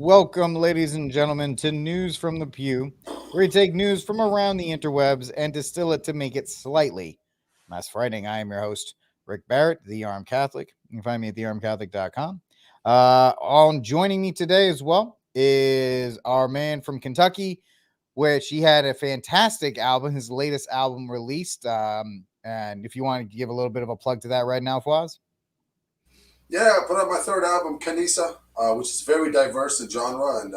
Welcome, ladies and gentlemen, to News from the Pew, where we take news from around the interwebs and distill it to make it slightly less frightening. I am your host, Rick Barrett, the Armed Catholic. You can find me at thearmedcatholic.com. On joining me today as well is our man from Kentucky, which he had a fantastic album, his latest album released. And if you want to give a little bit of a plug to that right now, Fawaz. Yeah, I put out my third album, Kanisa, which is very diverse in genre and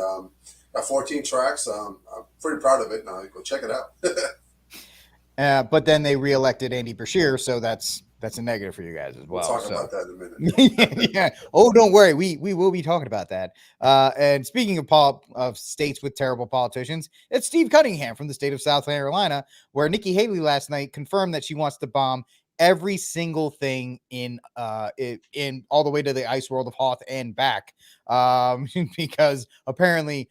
got 14 tracks. I'm pretty proud of it. Now go check it out. But then they reelected Andy Bashir, so that's a negative for you guys as well. We'll talk about that in a minute. Yeah. Oh, don't worry. We will be talking about that. And speaking of states with terrible politicians, it's Steve Cunningham from the state of South Carolina, where Nikki Haley last night confirmed that she wants to bomb every single thing in all the way to the ice world of Hoth and back, because apparently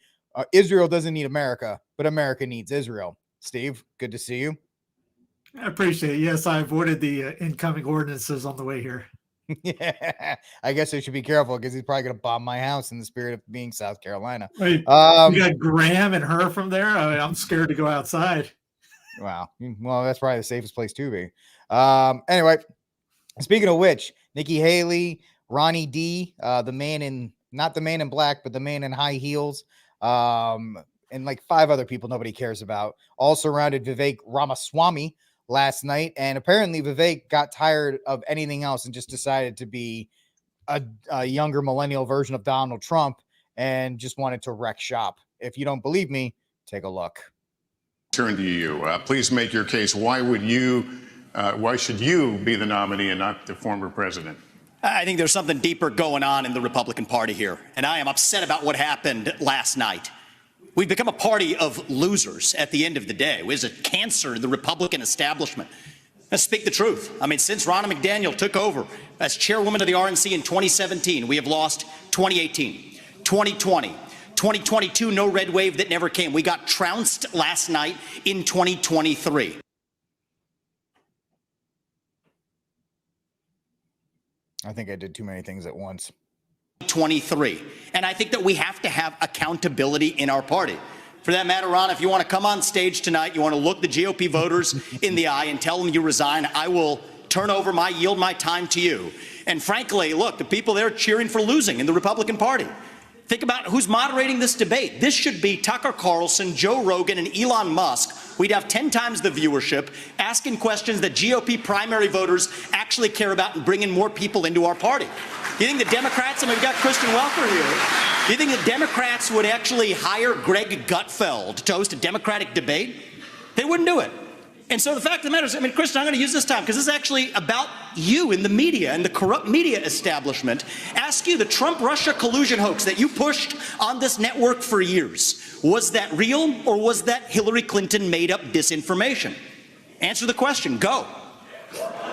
Israel doesn't need America, but America needs Israel. Steve, good to see you. I appreciate it. Yes, I avoided the incoming ordinances on the way here. Yeah, I guess I should be careful because he's probably going to bomb my house in the spirit of being South Carolina. Wait, you got Graham and her from there? I'm scared to go outside. Wow. Well, that's probably the safest place to be. Anyway, speaking of which, Nikki Haley, Ronnie D, not the man in black, but the man in high heels, and like 5 other people nobody cares about, all surrounded Vivek Ramaswamy last night. And apparently Vivek got tired of anything else and just decided to be a younger millennial version of Donald Trump and just wanted to wreck shop. If you don't believe me, take a look. Turn to you. Please make your case. Why should you be the nominee and not the former president? I think there's something deeper going on in the Republican Party here, and I am upset about what happened last night. We've become a party of losers at the end of the day. It was a cancer in the Republican establishment. Let's speak the truth. I mean, since Ronna McDaniel took over as chairwoman of the RNC in 2017, we have lost 2018, 2020, 2022, no red wave that never came. We got trounced last night in 2023. I think I did too many things at once. 23. And I think that we have to have accountability in our party. For that matter, Ron, if you want to come on stage tonight, you want to look the GOP voters in the eye and tell them you resign, I will yield my time to you. And frankly, look, the people there cheering for losing in the Republican Party. Think about who's moderating this debate. This should be Tucker Carlson, Joe Rogan, and Elon Musk. We'd have 10 times the viewership, asking questions that GOP primary voters actually care about and bringing more people into our party. You think the Democrats, and we've got Kristen Welker here, do you think the Democrats would actually hire Greg Gutfeld to host a Democratic debate? They wouldn't do it. And so the fact of the matter is, Kristen, I'm going to use this time because this is actually about you in the media and the corrupt media establishment. Ask you, the Trump-Russia collusion hoax that you pushed on this network for years, was that real or was that Hillary Clinton made up disinformation? Answer the question. Go.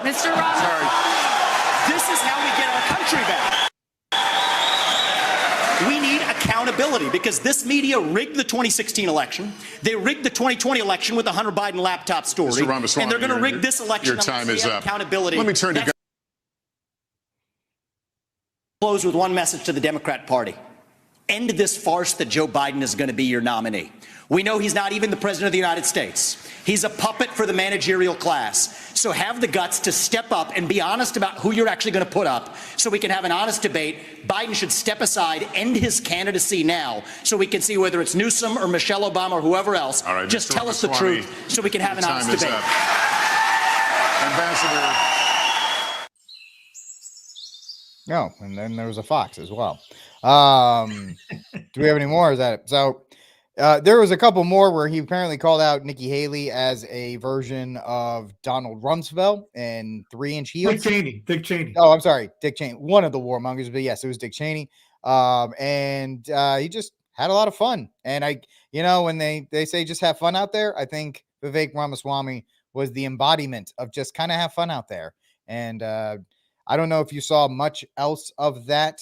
Mr. Roberts. This is how we get our country back. We need accountability because this media rigged the 2016 election. They rigged the 2020 election with the Hunter Biden laptop story. And they're going to rig this election. Your time is up. Accountability. Let me turn to close with one message to the Democrat Party. End this farce that Joe Biden is going to be your nominee. We know he's not even the president of the United States. He's a puppet for the managerial class. So have the guts to step up and be honest about who you're actually going to put up so we can have an honest debate. Biden should step aside, end his candidacy now so we can see whether it's Newsom or Michelle Obama or whoever else. All right, just tell us the truth so we can have an honest debate. Ambassador. No, and then there was a Fox as well. Do we have any more? Is that it? So there was a couple more where he apparently called out Nikki Haley as a version of Donald Rumsfeld and 3-inch heels. Dick Cheney. Oh, I'm sorry. Dick Cheney, one of the warmongers, but yes, it was Dick Cheney. And he just had a lot of fun. And when they say just have fun out there, I think Vivek Ramaswamy was the embodiment of just kind of have fun out there. And I don't know if you saw much else of that,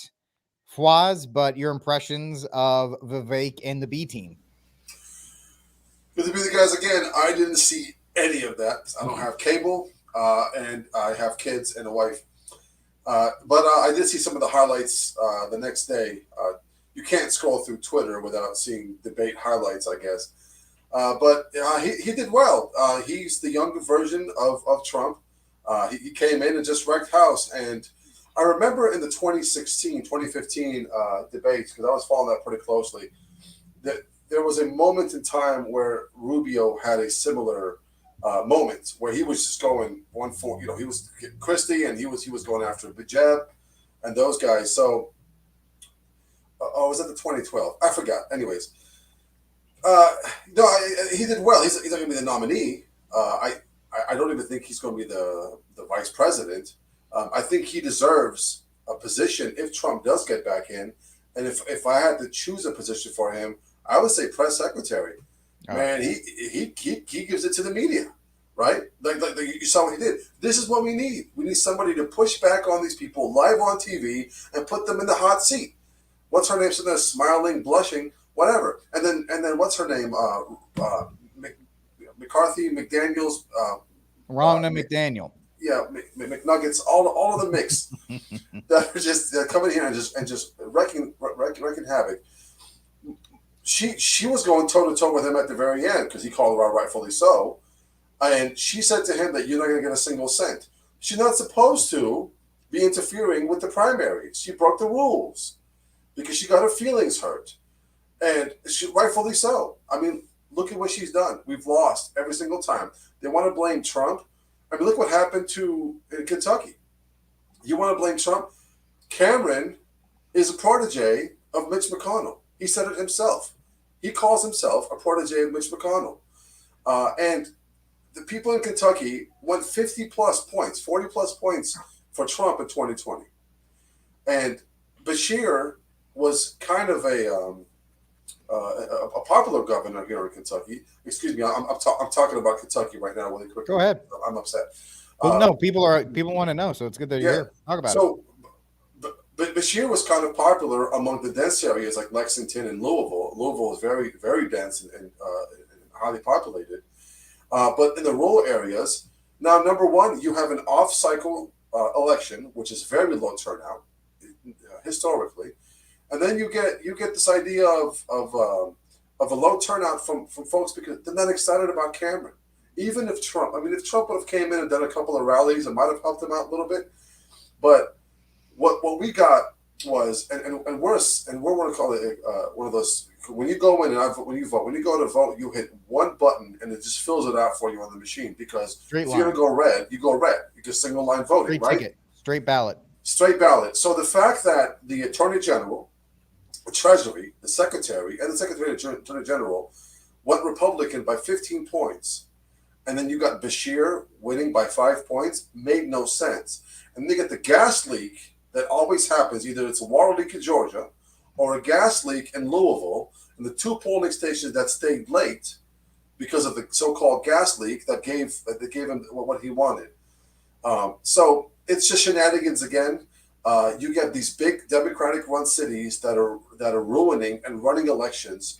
Fawaz, but your impressions of Vivek and the B team. Good to be the guys again. I didn't see any of that. I don't have cable, and I have kids and a wife. But I did see some of the highlights the next day. you can't scroll through Twitter without seeing debate highlights, I guess. But he did well. He's the younger version of Trump. He came in and just wrecked house. And I remember in the 2016, 2015 debates, because I was following that pretty closely, that there was a moment in time where Rubio had a similar moment where he was just going one for, he was Christie and he was going after Bijeb and those guys. So, was that the 2012? I forgot. Anyways, no, he did well. He's not going to be the nominee. I don't even think he's going to be the vice president. I think he deserves a position if Trump does get back in. And if I had to choose a position for him, I would say press secretary. Oh. Man, he gives it to the media, right? Like you saw what he did. This is what we need. We need somebody to push back on these people live on TV and put them in the hot seat. What's her name? Sitting there smiling, blushing, whatever. And then what's her name? McCarthy, McDaniels, Ronna McDaniel. Yeah, McNuggets, all of the mix that are just coming here and just wrecking havoc. She was going toe to toe with him at the very end because he called her out, rightfully so, and she said to him that you're not going to get a single cent. She's not supposed to be interfering with the primaries. She broke the rules because she got her feelings hurt, and she rightfully so. I mean, look at what she's done. We've lost every single time. They want to blame Trump. I mean, look what happened in Kentucky. You want to blame Trump? Cameron is a protege of Mitch McConnell. He said it himself. He calls himself a protege of Mitch McConnell. And the people in Kentucky won 50-plus points, 40-plus points for Trump in 2020. And Bashir was kind of a popular governor here in Kentucky. Excuse me, I'm talking about Kentucky right now really quickly. Go ahead. I'm upset. Well, no, people want to know, so it's good that you're here. Talk about it. But Bashir was kind of popular among the dense areas like Lexington and Louisville. Louisville is very, very dense and highly populated. But in the rural areas, now, number one, you have an off-cycle election, which is very low turnout historically. And then you get this idea of a low turnout from folks because they're not excited about Cameron. Even if Trump would have came in and done a couple of rallies, it might have helped him out a little bit. But what we got was, and we're going to call it one of those. When you go in and when you go to vote, you hit one button and it just fills it out for you on the machine. Because if you're going to go red, you go red. You just single line voting, right? Ticket, straight ballot. Straight ballot. So the fact that the Attorney General, the Treasury, the Secretary, and the Secretary of Attorney General went Republican by 15 points, and then you got Bashir winning by 5 points, made no sense. And then you get the gas leak that always happens. Either it's a water leak in Georgia or a gas leak in Louisville, and the two polling stations that stayed late because of the so-called gas leak that gave him what he wanted. So it's just shenanigans again. You get these big Democratic-run cities that are ruining and running elections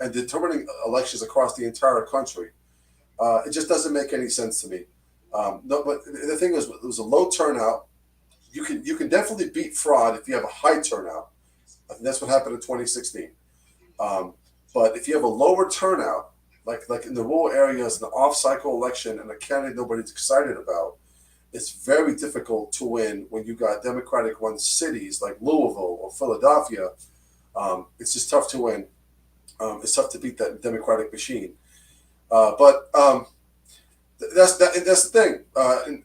and determining elections across the entire country. It just doesn't make any sense to me. No, but the thing is, it was a low turnout. You can definitely beat fraud if you have a high turnout. I think that's what happened in 2016. But if you have a lower turnout, like in the rural areas, an off-cycle election and a candidate nobody's excited about, it's very difficult to win when you got Democratic-run cities like Louisville or Philadelphia. It's just tough to win. It's tough to beat that Democratic machine. But that's the thing.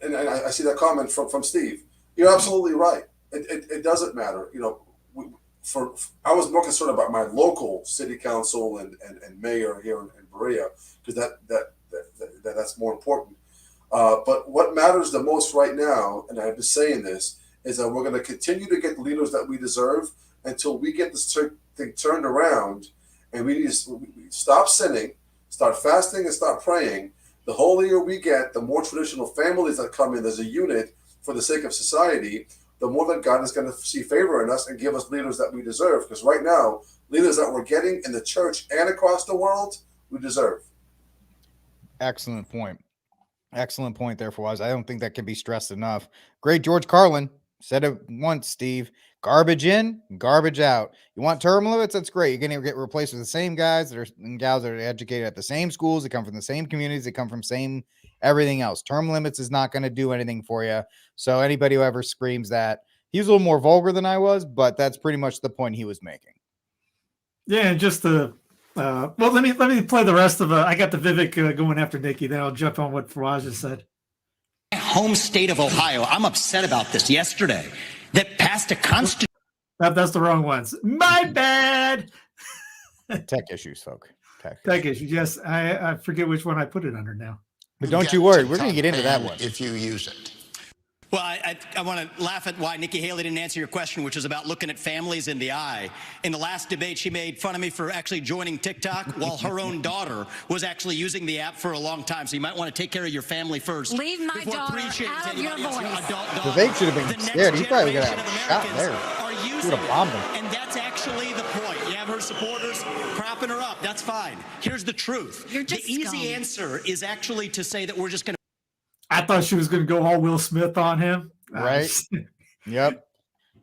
And I see that comment from Steve. You're absolutely right. It doesn't matter. I was more concerned about my local city council and mayor here in Berea because that's more important. But what matters the most right now, and I've been saying this, is that we're going to continue to get the leaders that we deserve until we get this thing turned around, and we need to stop sinning, start fasting, and start praying. The holier we get, the more traditional families that come in as a unit for the sake of society, the more that God is going to see favor in us and give us leaders that we deserve. Because right now, leaders that we're getting in the church and across the world, we deserve. Excellent point. Excellent point there, Fawaz. I don't think that can be stressed enough. Great George Carlin. Said it once, Steve. Garbage in, garbage out. You want term limits? That's great. You're going to get replaced with the same guys and gals that are educated at the same schools. They come from the same communities. They come from same everything else. Term limits is not going to do anything for you. So anybody who ever screams that, he was a little more vulgar than I was, but that's pretty much the point he was making. Yeah, and just the well, let me play the rest of I got the Vivek going after Nikki. Then I'll jump on what Fawaz just said. Home state of Ohio. I'm upset about this yesterday. That passed a constitution. That's the wrong ones. My bad. Tech issues, folks. Tech issues. Yes, I forget which one I put it under now. But don't you worry, we're going to get into that one if you use it. Well, I want to laugh at why Nikki Haley didn't answer your question, which is about looking at families in the eye. In the last debate, she made fun of me for actually joining TikTok while her own daughter was actually using the app for a long time. So you might want to take care of your family first. Leave my daughter out of your voice. Vivek should have been scared. He probably would have shot there. He would have bombed him. And that's actually the point. You have her supporters propping her up. That's fine. Here's the truth. The easy answer is actually to say that we're just going to. I thought she was going to go all Will Smith on him. Right. Yep.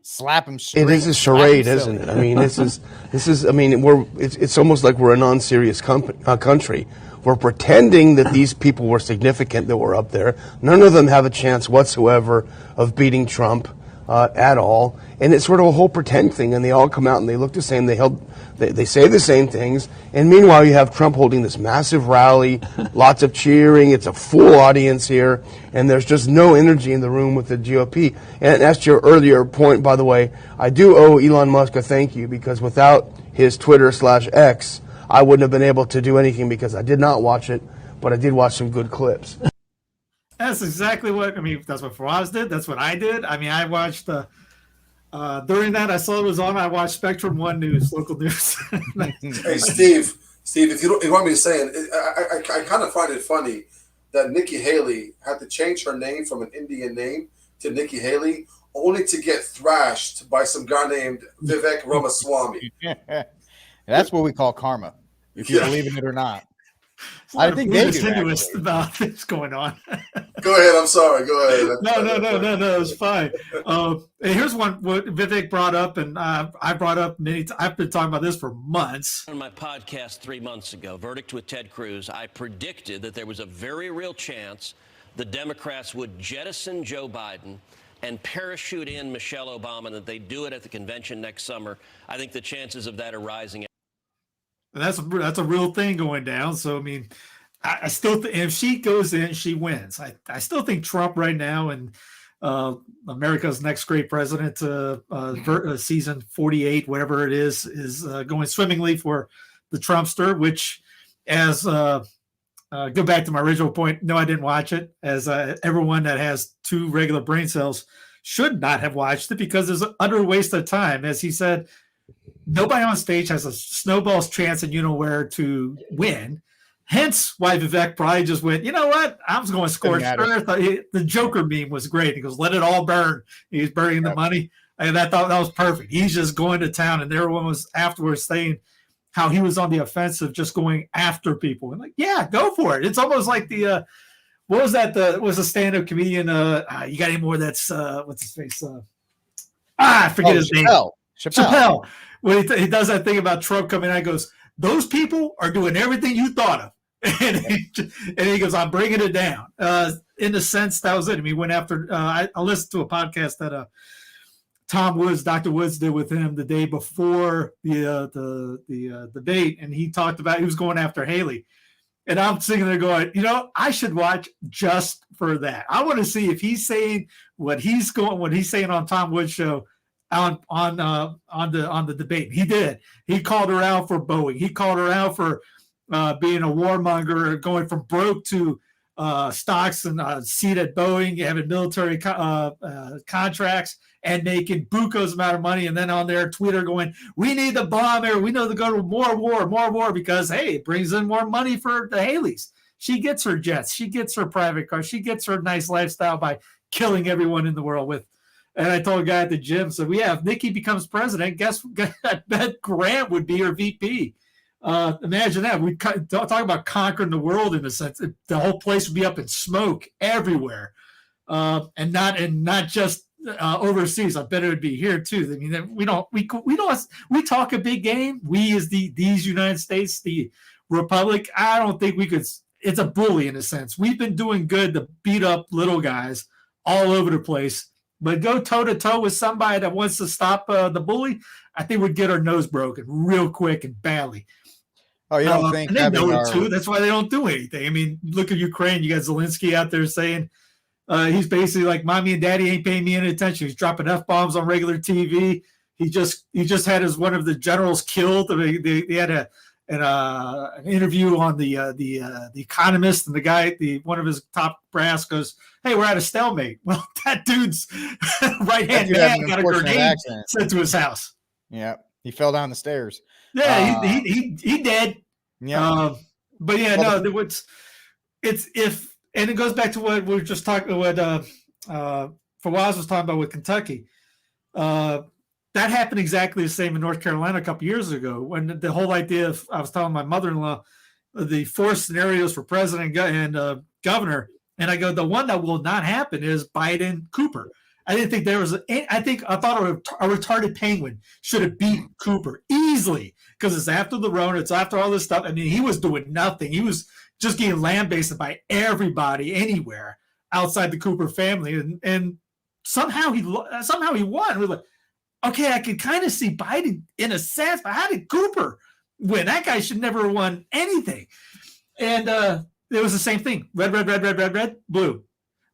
Slap him straight. It is a charade, isn't it? I mean, this is. I mean, it's almost like we're a non-serious country. We're pretending that these people were significant that were up there. None of them have a chance whatsoever of beating Trump at all. And it's sort of a whole pretend thing. And they all come out and they look the same. They say the same things. And meanwhile, you have Trump holding this massive rally, lots of cheering. It's a full audience here. And there's just no energy in the room with the GOP. And as to your earlier point, by the way, I do owe Elon Musk a thank you, because without his Twitter/X, I wouldn't have been able to do anything, because I did not watch it, but I did watch some good clips. That's exactly what, I mean, that's what Fawaz did. That's what I did. I mean, I watched during that, I saw it was on. I watched Spectrum One News, local news. Hey, Steve, if you want me to say it, I kind of find it funny that Nikki Haley had to change her name from an Indian name to Nikki Haley, only to get thrashed by some guy named Vivek Ramaswamy. That's what we call karma, if you believe in it or not. I think they do about things going on. Go ahead. I'm sorry. Go ahead. No. It's fine. And here's one what Vivek brought up, and I brought up many times. I've been talking about this for months. On my podcast 3 months ago, Verdict with Ted Cruz, I predicted that there was a very real chance the Democrats would jettison Joe Biden and parachute in Michelle Obama, and that they'd do it at the convention next summer. I think the chances of that are rising. And that's a real thing going down. So, I mean, I still think if she goes in, she wins. I still think Trump right now and America's next great president, season 48, whatever it is going swimmingly for the Trumpster, which as go back to my original point. No, I didn't watch it, as everyone that has 2 regular brain cells should not have watched it, because it's an utter waste of time. As he said, nobody on stage has a snowball's chance and you know where to win. Hence why Vivek probably just went, you know what? I was going scorched earth. The Joker meme was great. He goes, let it all burn. He's burning the money. And I thought that was perfect. He's just going to town. And everyone was afterwards saying how he was on the offensive, just going after people. And like, yeah, go for it. It's almost like the, what was that? Was a stand-up comedian. You got any more? That's, what's his face? I forget his name. Chappelle. When he does that thing about Trump coming out, he goes, those people are doing everything you thought of. And he goes, I'm bringing it down. In a sense, that was it. I mean, he went after, I listened to a podcast that Tom Woods, Dr. Woods did with him the day before the debate. And he talked about, he was going after Haley. And I'm sitting there going, you know, I should watch just for that. I want to see if he's saying what he's saying on Tom Woods' show on the debate. He did. He called her out for Boeing. He called her out for being a warmonger, going from broke to stocks and seat at Boeing, having military contracts and making bucos amount of money. And then on their Twitter going, we need the bomb here. We know to go to more war, because, hey, it brings in more money for the Haleys. She gets her jets. She gets her private car. She gets her nice lifestyle by killing everyone in the world with. And I told a guy at the gym, so if Nikki becomes president, I bet Grant would be her VP. Imagine that. We talk about conquering the world in a sense. The whole place would be up in smoke everywhere, and not just overseas, I bet it would be here too. I mean, we talk a big game. We as these United States, the Republic, I don't think we could. It's a bully in a sense. We've been doing good to beat up little guys all over the place, but go toe to toe with somebody that wants to stop the bully, I think we'd get our nose broken real quick and badly. Oh, you don't think? And they know it too. That's why they don't do anything. I mean, look at Ukraine. You got Zelensky out there saying he's basically like, "Mommy and Daddy ain't paying me any attention." He's dropping F-bombs on regular TV. He just had one of the generals killed. They had an interview on the Economist, and the guy, one of his top brass goes, "Hey, we're at a stalemate." Well, that dude's right hand man got a grenade sent to his house. Yeah, he fell down the stairs. Yeah, he dead. Yeah, but yeah, no, it's if, and it goes back to what we were just talking. What Fawaz was talking about with Kentucky. That happened exactly the same in North Carolina a couple years ago, when the whole idea of, I was telling my mother-in-law the 4 scenarios for president and governor, and I go, the one that will not happen is Biden Cooper. I didn't think there was. I thought a retarded penguin should have beat Cooper easily, because it's after the Rona, it's after all this stuff. I mean, he was doing nothing. He was just getting lambasted by everybody anywhere outside the Cooper family, and somehow he won. We're like, okay, I could kind of see Biden in a sense, but how did Cooper win? That guy should never have won anything. And it was the same thing: red, blue.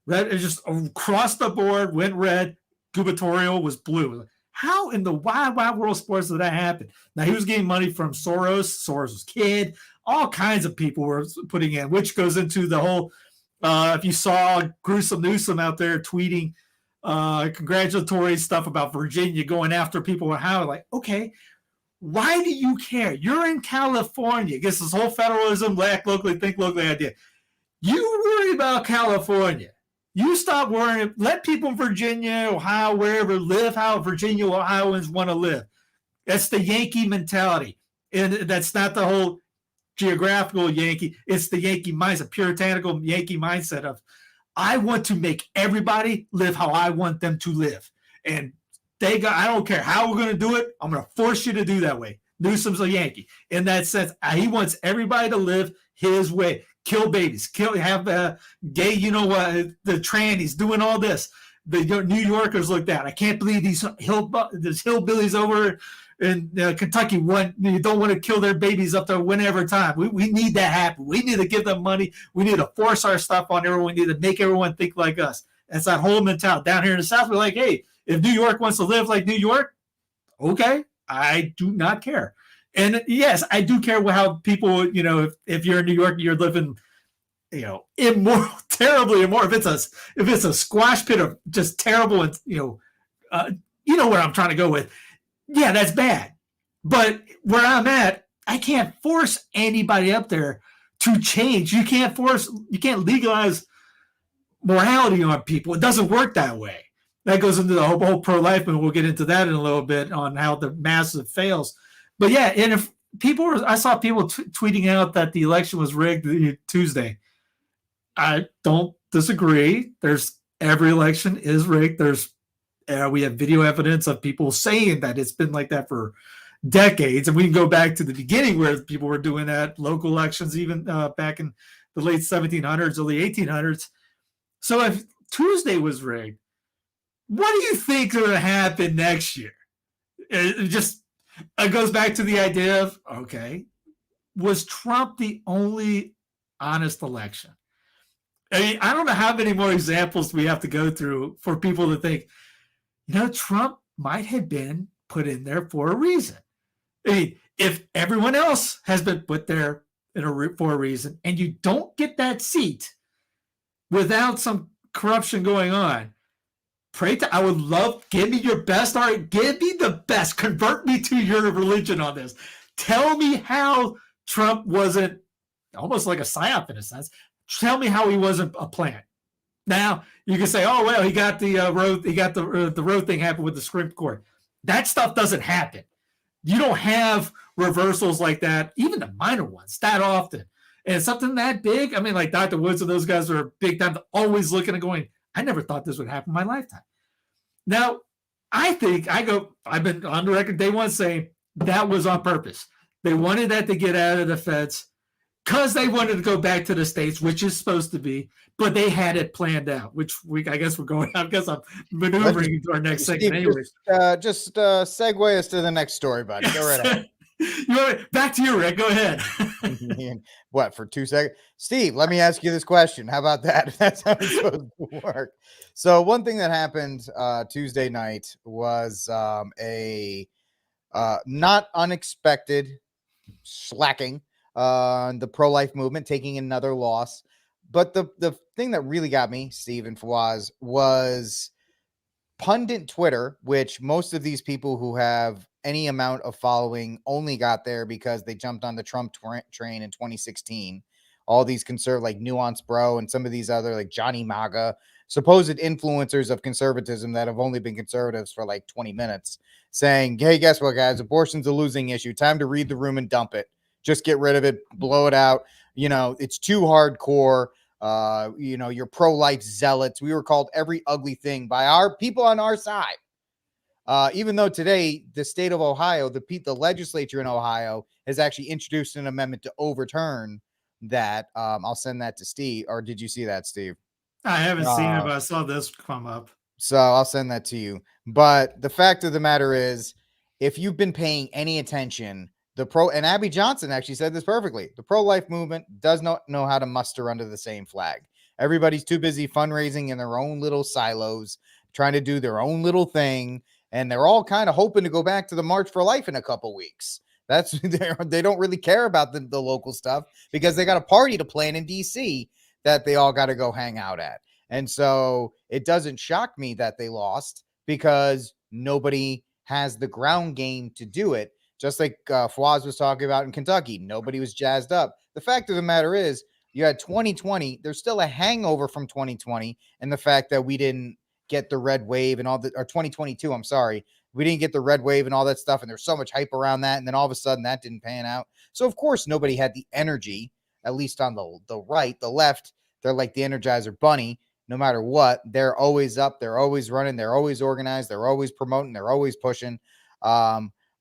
Red is just across the board, went red. Gubernatorial was blue. How in the wide world of sports did that happen? Now, he was getting money from Soros's kid, all kinds of people were putting in, which goes into the whole, if you saw Gruesome Newsom out there tweeting congratulatory stuff about Virginia going after people with how, like, okay, why do you care? You're in California. I guess this whole federalism, act locally, think locally idea. You worry about California. You stop worrying. Let people in Virginia, Ohio, wherever live how Virginia, Ohioans want to live. That's the Yankee mentality. And that's not the whole geographical Yankee. It's the Yankee mindset, puritanical Yankee mindset of, I want to make everybody live how I want them to live. And I don't care how we're going to do it. I'm going to force you to do that way. Newsom's a Yankee. In that sense, he wants everybody to live his way. Kill babies, have gay, the trannies doing all this. The New Yorkers looked at. I can't believe these hillbillies over in Kentucky don't want to kill their babies up there whenever time. We need that happen. We need to give them money. We need to force our stuff on everyone. We need to make everyone think like us. That's that whole mentality. Down here in the South, we're like, hey, if New York wants to live like New York, okay, I do not care. And yes, I do care how people, if you're in New York, you're living, immoral, terribly immoral. If it's a squash pit of just terrible, and where I'm trying to go with, yeah, that's bad. But where I'm at, I can't force anybody up there to change. You can't legalize morality on people. It doesn't work that way. That goes into the whole pro-life, and we'll get into that in a little bit on how the massive fails. But yeah, and if I saw people tweeting out that the election was rigged Tuesday. I don't disagree. Every election is rigged. We have video evidence of people saying that it's been like that for decades, and we can go back to the beginning where people were doing that, local elections, even back in the late 1700s, early 1800s. So if Tuesday was rigged, what do you think is going to happen next year? It goes back to the idea of, okay, was Trump the only honest election? I mean, I don't know how many more examples we have to go through for people to think, Trump might have been put in there for a reason. I mean, if everyone else has been put there for a reason, and you don't get that seat without some corruption going on, I would love, give me your best. All right, give me the best. Convert me to your religion on this. Tell me how Trump wasn't almost like a psyop in a sense. Tell me how he wasn't a plant. Now you can say, oh well, he got the road. He got the road thing happen with the Supreme Court. That stuff doesn't happen. You don't have reversals like that, even the minor ones, that often. And something that big. I mean, like Dr. Woods and those guys are big time, always looking and going, I never thought this would happen in my lifetime. Now, I've been on the record day one saying that was on purpose. They wanted that to get out of the feds because they wanted to go back to the states, which is supposed to be, but they had it planned out, I guess I'm maneuvering into our next segment anyway. Just segue us to the next story, buddy. Go right ahead. Back to you, Rick. Go ahead. What, for 2 seconds? Steve, let me ask you this question. How about that? That's how it's supposed to work. So one thing that happened Tuesday night was a not unexpected slacking the pro-life movement, taking another loss. But the thing that really got me, Steve and Fawaz, was pundit Twitter, which most of these people who have any amount of following only got there because they jumped on the Trump train in 2016. All these like Nuance Bro and some of these other like Johnny MAGA, supposed influencers of conservatism that have only been conservatives for like 20 minutes, saying, hey, guess what, guys? Abortion's a losing issue. Time to read the room and dump it. Just get rid of it, blow it out. It's too hardcore. You're pro-life zealots. We were called every ugly thing by our people on our side. Even though today the state of Ohio, the legislature in Ohio has actually introduced an amendment to overturn that. I'll send that to Steve. Or did you see that, Steve? I haven't seen it, but I saw this come up. So I'll send that to you. But the fact of the matter is, if you've been paying any attention, and Abby Johnson actually said this perfectly, the pro-life movement does not know how to muster under the same flag. Everybody's too busy fundraising in their own little silos, trying to do their own little thing. And they're all kind of hoping to go back to the March for Life in a couple weeks. They don't really care about the local stuff because they got a party to plan in DC that they all got to go hang out at. And so it doesn't shock me that they lost because nobody has the ground game to do it. Just like Fawaz was talking about in Kentucky, nobody was jazzed up. The fact of the matter is, you had 2020. There's still a hangover from 2020 and the fact that we didn't get the red wave and or 2022. I'm sorry. We didn't get the red wave and all that stuff. And there's so much hype around that. And then all of a sudden that didn't pan out. So of course, nobody had the energy, at least on the right. The left, they're like the Energizer Bunny. No matter what, they're always up. They're always running. They're always organized. They're always promoting. They're always pushing.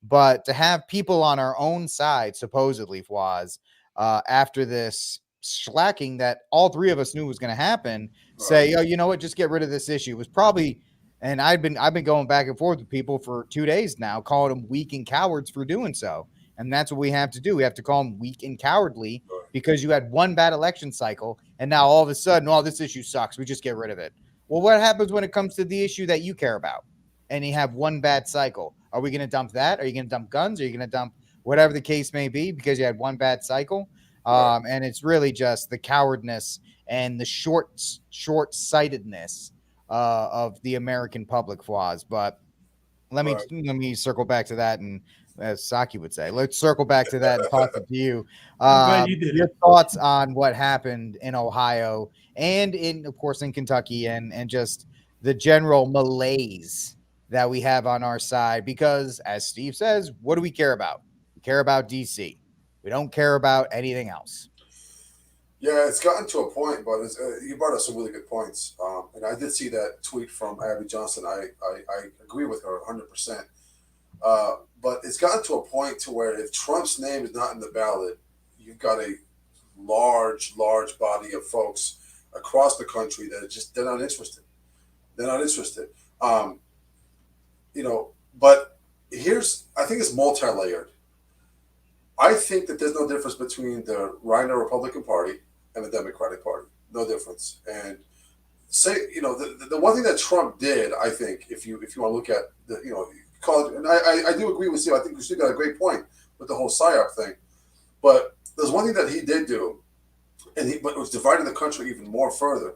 But to have people on our own side, supposedly, Fawaz, after this slacking that all three of us knew was going to happen, say, oh, you know what, just get rid of this issue. It was probably, and I've been going back and forth with people for 2 days now, calling them weak and cowards for doing so. And that's what we have to do. We have to call them weak and cowardly because you had one bad election cycle, and now all of a sudden, oh, this issue sucks. We just get rid of it. Well, what happens when it comes to the issue that you care about and you have one bad cycle? Are we going to dump that? Are you going to dump guns? Are you going to dump whatever the case may be because you had one bad cycle? And it's really just the cowardness and the short-sightedness of the American public, Fawaz. But let me circle back to that, and as Saki would say, let's circle back to that and talk to you. Your thoughts on what happened in Ohio and of course, in Kentucky, and just the general malaise that we have on our side, because as Steve says, what do we care about? We care about DC. We don't care about anything else. Yeah, it's gotten to a point, but you brought up some really good points. And I did see that tweet from Abby Johnson. I agree with her 100%. But it's gotten to a point to where if Trump's name is not in the ballot, you've got a large body of folks across the country that they're not interested. They're not interested. But I think it's multi-layered. I think that there's no difference between the Rhino Republican Party and the Democratic Party. No difference. And the one thing that Trump did, I think, if you want to look at call it, and I do agree with you. I think you still got a great point with the whole PSYOP thing. But there's one thing that he did do, but it was dividing the country even more further,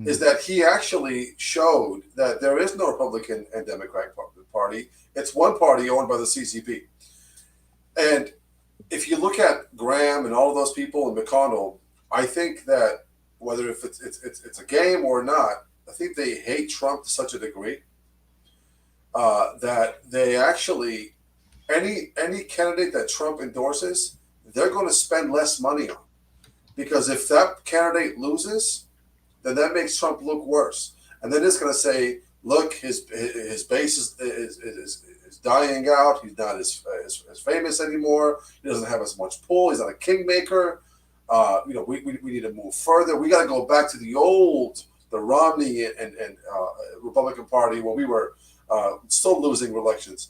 is that he actually showed that there is no Republican and Democratic Party. It's one party owned by the CCP. And if you look at Graham and all of those people and McConnell, I think that whether if it's a game or not, I think they hate Trump to such a degree that they actually any candidate that Trump endorses, they're going to spend less money on, because if that candidate loses, then that makes Trump look worse. And then it's going to say, look, his base is dying out. He's not as famous anymore. He doesn't have as much pull. He's not a kingmaker. We need to move further. We got to go back to the Romney and Republican Party when we were still losing elections.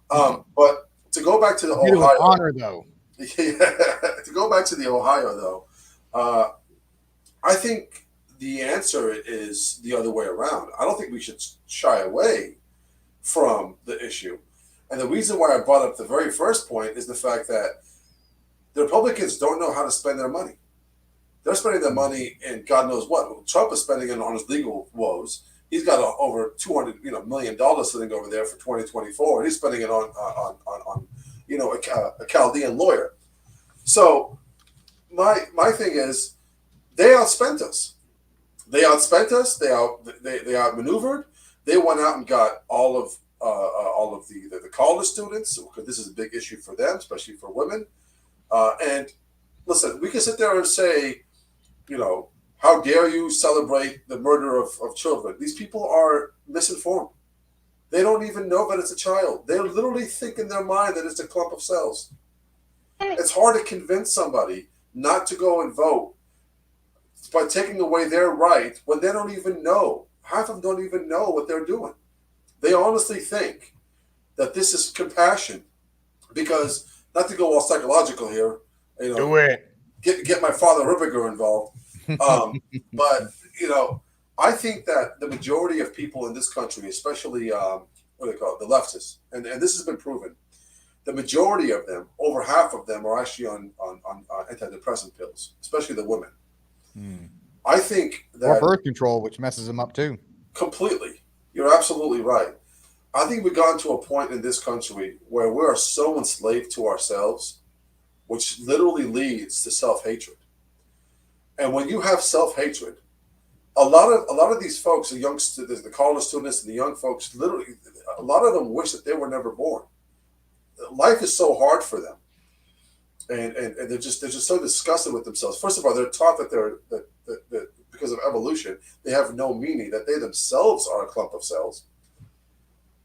But to go back to the Ohio, honor though. To go back to the Ohio though, I think the answer is the other way around. I don't think we should shy away from the issue. And the reason why I brought up the very first point is the fact that the Republicans don't know how to spend their money. They're spending their money in God knows what. Trump is spending it on his legal woes. He's got over $200 million sitting over there for 2024. He's spending it on a Chaldean lawyer. So my thing is, they outspent us. They outmaneuvered. They went out and got all of the college students, because this is a big issue for them, especially for women. And listen, we can sit there and say, how dare you celebrate the murder of children? These people are misinformed. They don't even know that it's a child. They literally think in their mind that it's a clump of cells. It's hard to convince somebody not to go and vote by taking away their right when they don't even know. Half of them don't even know what they're doing. They honestly think that this is compassion, because, not to go all psychological here, Do it. Get my father Ripperger involved. But I think that the majority of people in this country, especially the leftists, and this has been proven, the majority of them, over half of them, are actually on antidepressant pills, especially the women. I think that, or birth control, which messes them up too. Completely. You're absolutely right. I think we've gotten to a point in this country where we are so enslaved to ourselves, which literally leads to self-hatred. And when you have self-hatred, a lot of these folks, the youngsters, the college students and the young folks, literally, a lot of them wish that they were never born. Life is so hard for them. And they're just so disgusted with themselves. First of all, they're taught that because of evolution, they have no meaning, that they themselves are a clump of cells.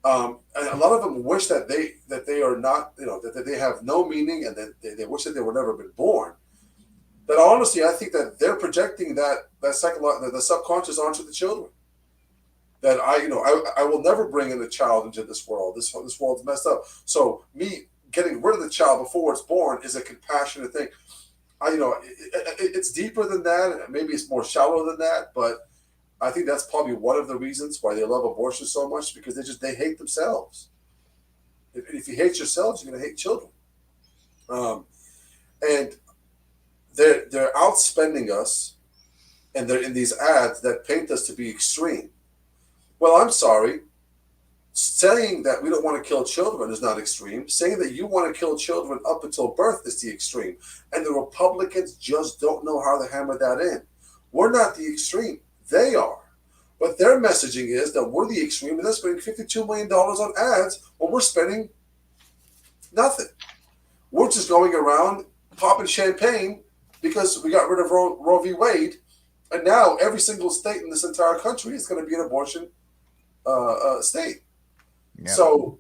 And a lot of them wish that they are not, that they have no meaning, and that they wish that they were never been born. That honestly, I think that they're projecting the subconscious onto the children. That I will never bring in a child into this world. This world's messed up. So me getting rid of the child before it's born is a compassionate thing. It's deeper than that. Maybe it's more shallow than that, but I think that's probably one of the reasons why they love abortion so much, because they hate themselves. If you hate yourselves, you're going to hate children. And they're outspending us, and they're in these ads that paint us to be extreme. Well, I'm sorry. Saying that we don't want to kill children is not extreme. Saying that you want to kill children up until birth is the extreme. And the Republicans just don't know how to hammer that in. We're not the extreme. They are. But their messaging is that we're the extreme, and they're spending $52 million on ads when we're spending nothing. We're just going around popping champagne because we got rid of Roe v. Wade, and now every single state in this entire country is going to be an abortion state. Yeah. So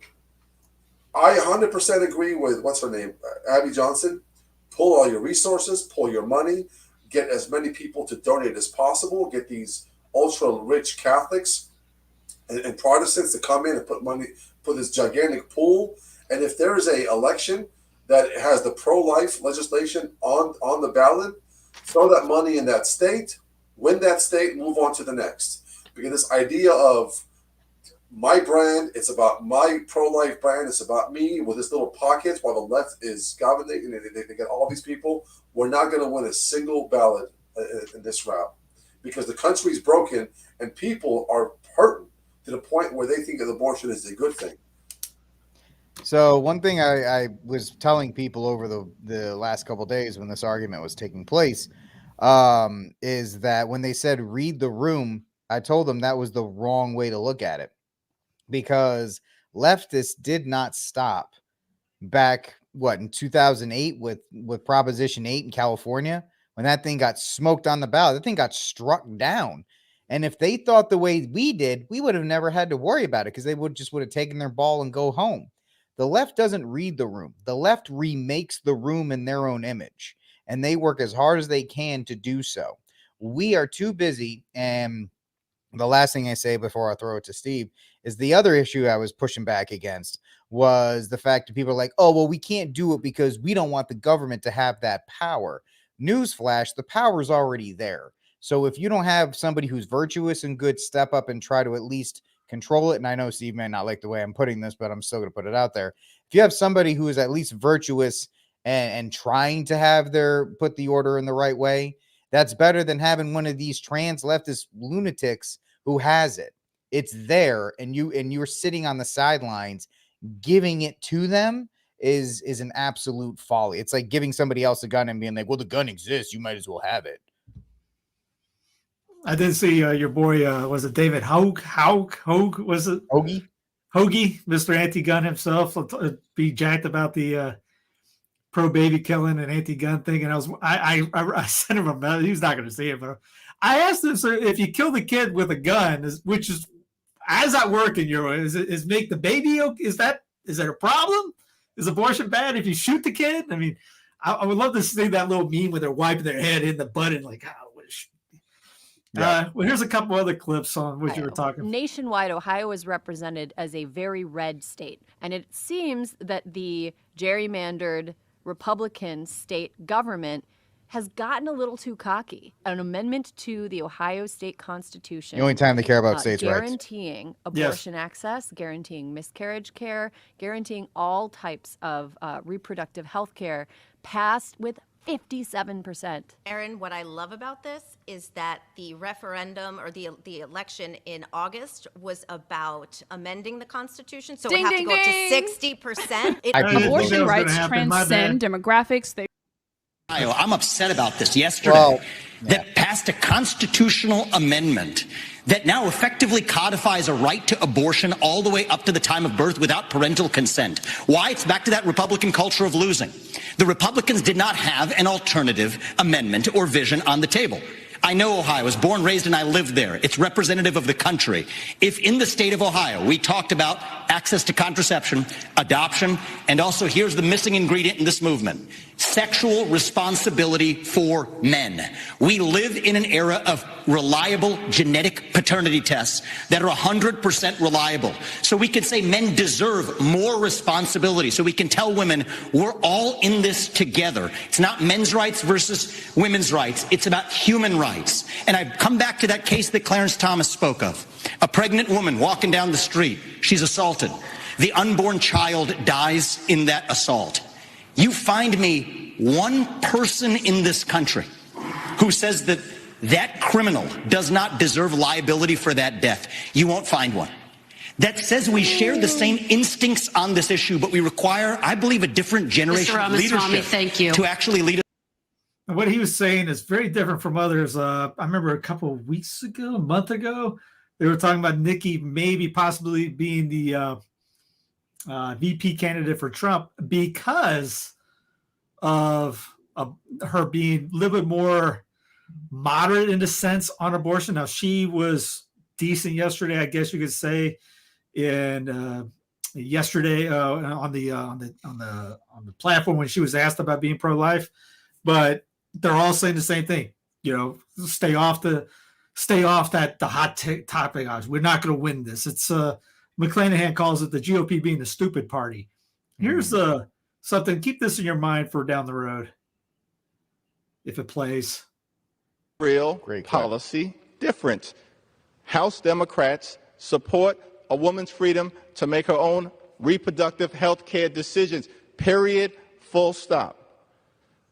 I 100% agree with, what's her name, Abby Johnson. Pull all your resources, pull your money, get as many people to donate as possible, get these ultra-rich Catholics and Protestants to come in and put this gigantic pool. And if there is an election that has the pro-life legislation on the ballot, throw that money in that state, win that state, move on to the next. Because this idea of my brand, it's about my pro-life brand, it's about me with this little pockets while the left is dominating, they get all these people. We're not going to win a single ballot in this route, because the country's broken and people are hurting to the point where they think that abortion is a good thing. So one thing I was telling people over the last couple of days when this argument was taking place is that when they said read the room, I told them that was the wrong way to look at it, because leftists did not stop back in 2008 with Proposition 8 in California. When that thing got smoked on the ballot, that thing got struck down. And if they thought the way we did, we would have never had to worry about it because they would have taken their ball and go home. The left doesn't read the room. The left remakes the room in their own image, and they work as hard as they can to do so. We are too busy. And the last thing I say before I throw it to Steve is the other issue I was pushing back against was the fact that people are like, oh, well, we can't do it because we don't want the government to have that power. Newsflash, the power is already there. So if you don't have somebody who's virtuous and good step up and try to at least control it, and I know Steve may not like the way I'm putting this, but I'm still going to put it out there. If you have somebody who is at least virtuous and trying to put the order in the right way, that's better than having one of these trans leftist lunatics who has it. It's there, and you're sitting on the sidelines. Giving it to them is an absolute folly. It's like giving somebody else a gun and being like, well, the gun exists, you might as well have it. I did see your boy, was it David Hogue, was it? Hoagie, Mr. Anti-Gun himself, be jacked about the pro-baby killing and anti-gun thing. And I sent him a message. He's not going to see it, but I asked him, so if you kill the kid with a gun, which is, how does that work in your way? Is make the baby, is that a problem? Is abortion bad if you shoot the kid? I mean, I would love to see that little meme where they're wiping their head in the button, like, well, here's a couple other clips on what you were talking about. Nationwide, Ohio is represented as a very red state. And it seems that the gerrymandered Republican state government has gotten a little too cocky. An amendment to the Ohio state constitution. The only time they care about states' rights. Guaranteeing abortion access, guaranteeing miscarriage care, guaranteeing all types of reproductive health care, passed with 57%. Aaron, what I love about this is that the referendum or the election in August was about amending the Constitution, so it would have to go up to 60%. Abortion rights transcend demographics. I'm upset about this yesterday. That passed a constitutional amendment that now effectively codifies a right to abortion all the way up to the time of birth without parental consent. Why? It's back to that Republican culture of losing. The Republicans did not have an alternative amendment or vision on the table. I know Ohio. I was born, raised, and I lived there. It's representative of the country. If in the state of Ohio we talked about access to contraception, adoption, and also here's the missing ingredient in this movement, sexual responsibility for men. We live in an era of reliable genetic paternity tests that are 100% reliable. So we can say men deserve more responsibility. So we can tell women we're all in this together. It's not men's rights versus women's rights. It's about human rights. And I come back to that case that Clarence Thomas spoke of. A pregnant woman walking down the street. She's assaulted. The unborn child dies in that assault. You find me one person in this country who says that that criminal does not deserve liability for that death. You won't find one. That says we share the same instincts on this issue, but we require, I believe, a different generation of leadership to actually lead. What he was saying is very different from others. I remember a couple of weeks ago, a month ago, they were talking about Nikki maybe possibly being the VP candidate for Trump because of her being a little bit more moderate in a sense on abortion. Now she was decent yesterday, I guess you could say, and yesterday on the platform when she was asked about being pro-life, but they're all saying the same thing. You know, stay off the hot topic. We're not going to win this. It's McClanahan calls it the GOP being the stupid party. Here's something. Keep this in your mind for down the road, if it plays. Real policy difference. House Democrats support a woman's freedom to make her own reproductive health care decisions. Period. Full stop.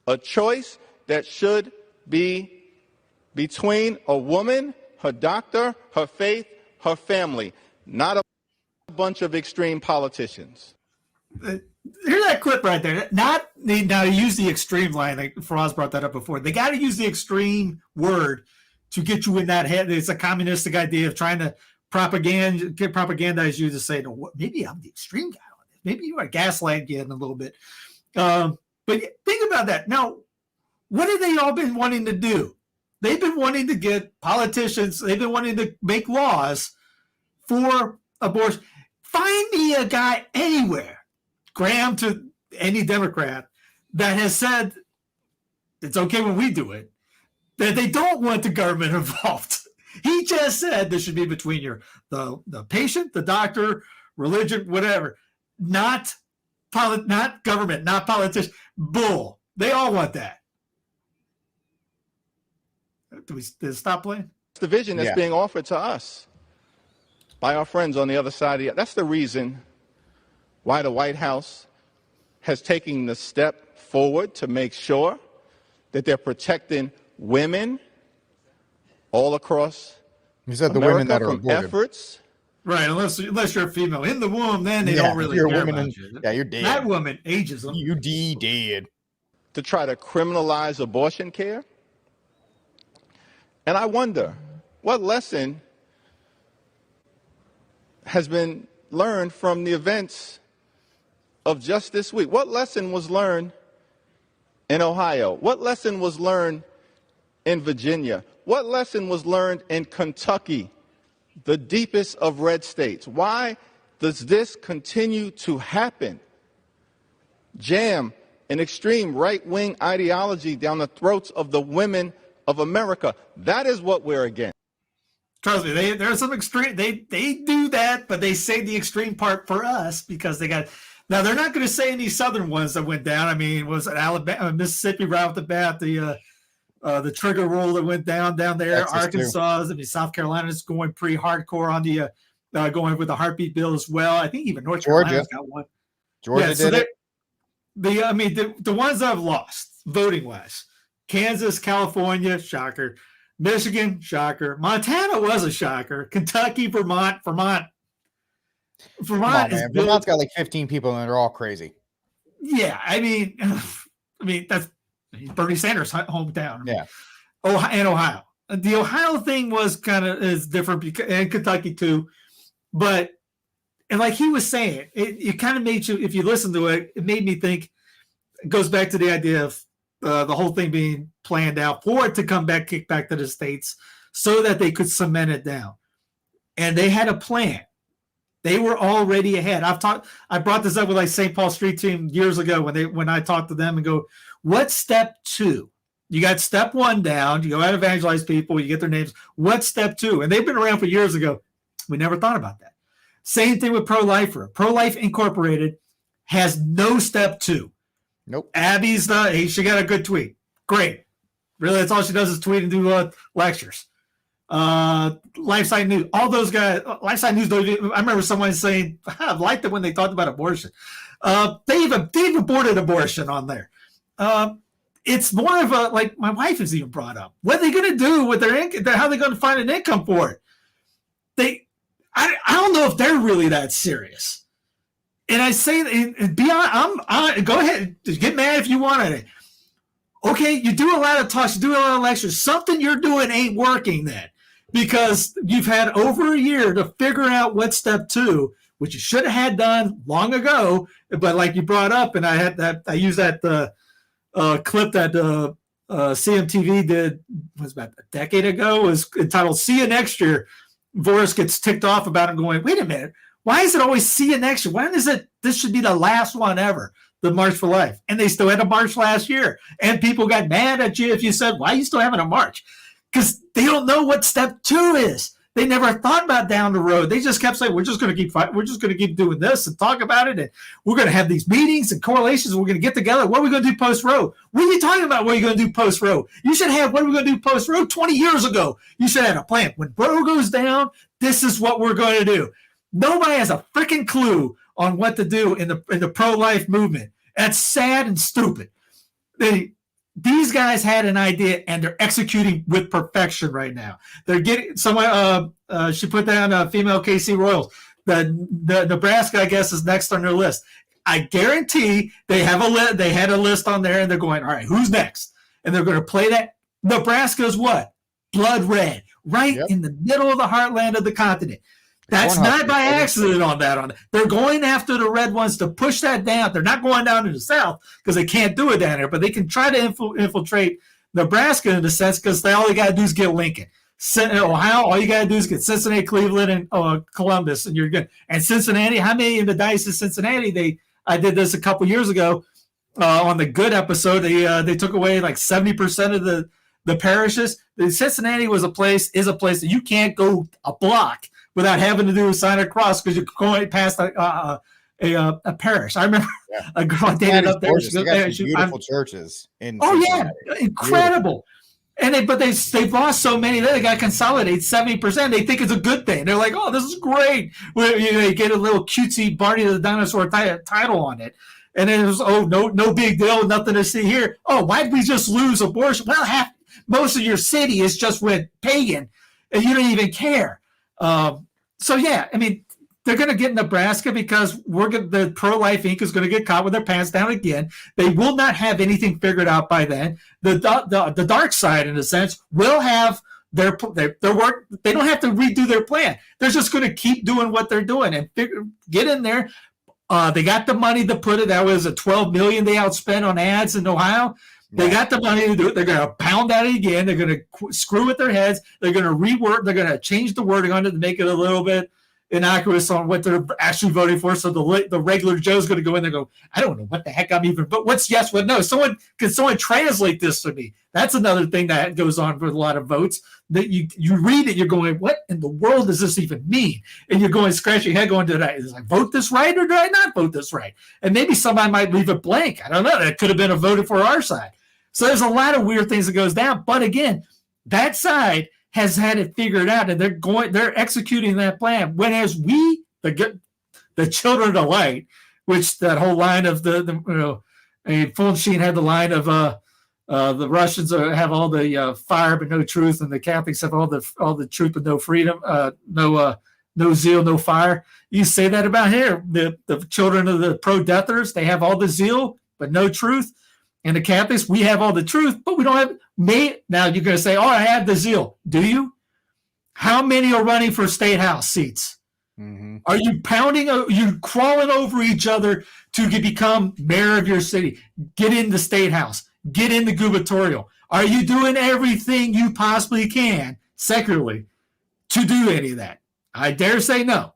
A choice that should be between a woman, her doctor, her faith, her family, not a bunch of extreme politicians. Here's that clip right there. Now use the extreme line. Like Fawaz brought that up before. They got to use the extreme word to get you in that head. It's a communistic idea of trying to propagandize you to say, no, maybe I'm the extreme guy on this. Maybe you are gaslighting again a little bit. But think about that. Now, what have they all been wanting to do? they've been wanting to get politicians, they've been wanting to make laws for abortion. Find me a guy anywhere, Graham to any Democrat, that has said it's okay when we do it, that they don't want the government involved. He just said this should be between the patient, the doctor, religion, whatever, not government, not politicians. Bull. They all want that. Did it stop playing? It's the vision that's being offered to us by our friends on the other side. That's the reason why the White House has taken the step forward to make sure that they're protecting women all across the women that are from aborted. Efforts. Right, unless you're a female in the womb, then they don't really care about you. Yeah, you're dead. That woman ages them. You dead. To try to criminalize abortion care. And I wonder what lesson has been learned from the events of just this week. What lesson was learned in Ohio? What lesson was learned in Virginia? What lesson was learned in Kentucky, the deepest of red states? Why does this continue to happen? Jam an extreme right-wing ideology down the throats of the women of America. That is what we're against. Trust me, there's some extreme. They do that, but they say the extreme part for us because they got. Now they're not going to say any southern ones that went down. I mean, was it Alabama, Mississippi right off the bat? The trigger roll that went down there. Texas Arkansas, I mean, South Carolina is going pretty hardcore on the going with the heartbeat bill as well. I think even North Carolina's got one. Georgia did it. The ones I've lost voting wise: Kansas, California, shocker. Michigan, shocker. Montana was a shocker. Kentucky, Vermont. Vermont's got like 15 people and they're all crazy. Yeah, I mean that's Bernie Sanders' hometown. Yeah. Ohio. The Ohio thing was is different and Kentucky too, but and like he was saying, it kind of made you, if you listen to it, it made me think. It goes back to the idea of the whole thing being planned out for it to kick back to the states, so that they could cement it down, and they had a plan. They were already ahead. I brought this up with like St. Paul Street Team years ago when I talked to them and go, what's step 2? You got step 1 down. You go out evangelize people. You get their names. What's step 2? And they've been around for years ago. We never thought about that. Same thing with Pro-Lifer. Pro-Life Incorporated has no step 2. Nope. Abby's she got a good tweet. Great. Really, that's all she does is tweet and do lectures. Lifeside News, all those guys. Lifeside News. I remember someone saying, "I liked it when they talked about abortion." They've aborted abortion on there. It's more of a like my wife has even brought up. What are they going to do with their income? How are they going to find an income for it? I don't know if they're really that serious. And I say, and beyond, go ahead, get mad if you want at it. Okay, you do a lot of talks, you do a lot of lectures. Something you're doing ain't working then, because you've had over a year to figure out what step 2, which you should have had done long ago. But like you brought up, and I used that clip that CMTV did was about a decade ago, was entitled "See You Next Year." Boris gets ticked off about it, going, "Wait a minute. Why is it always see you next year? When is it? This should be the last one ever, the March for Life." And they still had a march last year. And people got mad at you if you said, "Why are you still having a march?" Because they don't know what step 2 is. They never thought about down the road. They just kept saying, "We're just going to keep fighting. We're just going to keep doing this and talk about it. And we're going to have these meetings and correlations. We're going to get together. What are we going to do post-Roe? What are you talking about? What are you going to do post-Roe? You should have, what are we going to do post-Roe? 20 years ago, you should have a plan. When Roe goes down, this is what we're going to do." Nobody has a freaking clue on what to do in the pro-life movement. That's sad and stupid. These guys had an idea and they're executing with perfection right now. They're getting someone. She put down female KC Royals. The Nebraska, I guess, is next on their list. I guarantee they have they had a list on there, and they're going, all right, who's next? And they're going to play that. Nebraska's what? Blood red, right in the middle of the heartland of the continent. That's not by accident on that. They're going after the red ones to push that down. They're not going down to the south because they can't do it down there, but they can try to infiltrate Nebraska in a sense because all you got to do is get Lincoln. Ohio, all you got to do is get Cincinnati, Cleveland, and Columbus, and you're good. And Cincinnati, how many in the Dice of Cincinnati? I did this a couple years ago on the Good episode. They took away like 70% of the parishes. Cincinnati is a place that you can't go a block without having to do a sign of cross because you're going past a parish. I remember a girl I dated up there. She got beautiful churches in Cincinnati. Incredible. And they've lost so many that they got to consolidate 70%. They think it's a good thing. They're like, oh, this is great. You get a little cutesy Barney the Dinosaur title on it. And then it was, no big deal, nothing to see here. Oh, why did we just lose abortion? Well, most of your city is just went pagan, and you don't even care. They're going to get Nebraska because the Pro-Life Inc. is going to get caught with their pants down again. They will not have anything figured out by then. The dark side, in a sense, will have their work. They don't have to redo their plan. They're just going to keep doing what they're doing and get in there. They got the money to put it. That was a $12 million they outspent on ads in Ohio. They got the money to do it. They're going to pound at it again. They're going to screw with their heads. They're going to rework. They're going to change the wording on it to make it a little bit innocuous on what they're actually voting for. So the regular Joe's going to go in there and go, I don't know what the heck I'm even, but what's yes, what no? Can someone translate this to me? That's another thing that goes on with a lot of votes that you read it, you're going, what in the world does this even mean? And you're going, scratching your head going, did I vote this right or did I not vote this right? And maybe somebody might leave it blank. I don't know. That could have been a voted for our side. So there's a lot of weird things that goes down. But again, that side has had it figured out, and they're executing that plan. Whereas we, the children of the light, which that whole line of Fulton had the line of the Russians have all the fire but no truth, and the Catholics have all the truth but no freedom, no zeal, no fire. You say that about here. The children of the pro-deathers, they have all the zeal but no truth. And the Catholics, we have all the truth, but we don't have now you're going to say, I have the zeal. Do you? How many are running for state house seats? Mm-hmm. Are you you crawling over each other to become mayor of your city? Get in the state house. Get in the gubernatorial. Are you doing everything you possibly can secularly to do any of that? I dare say no.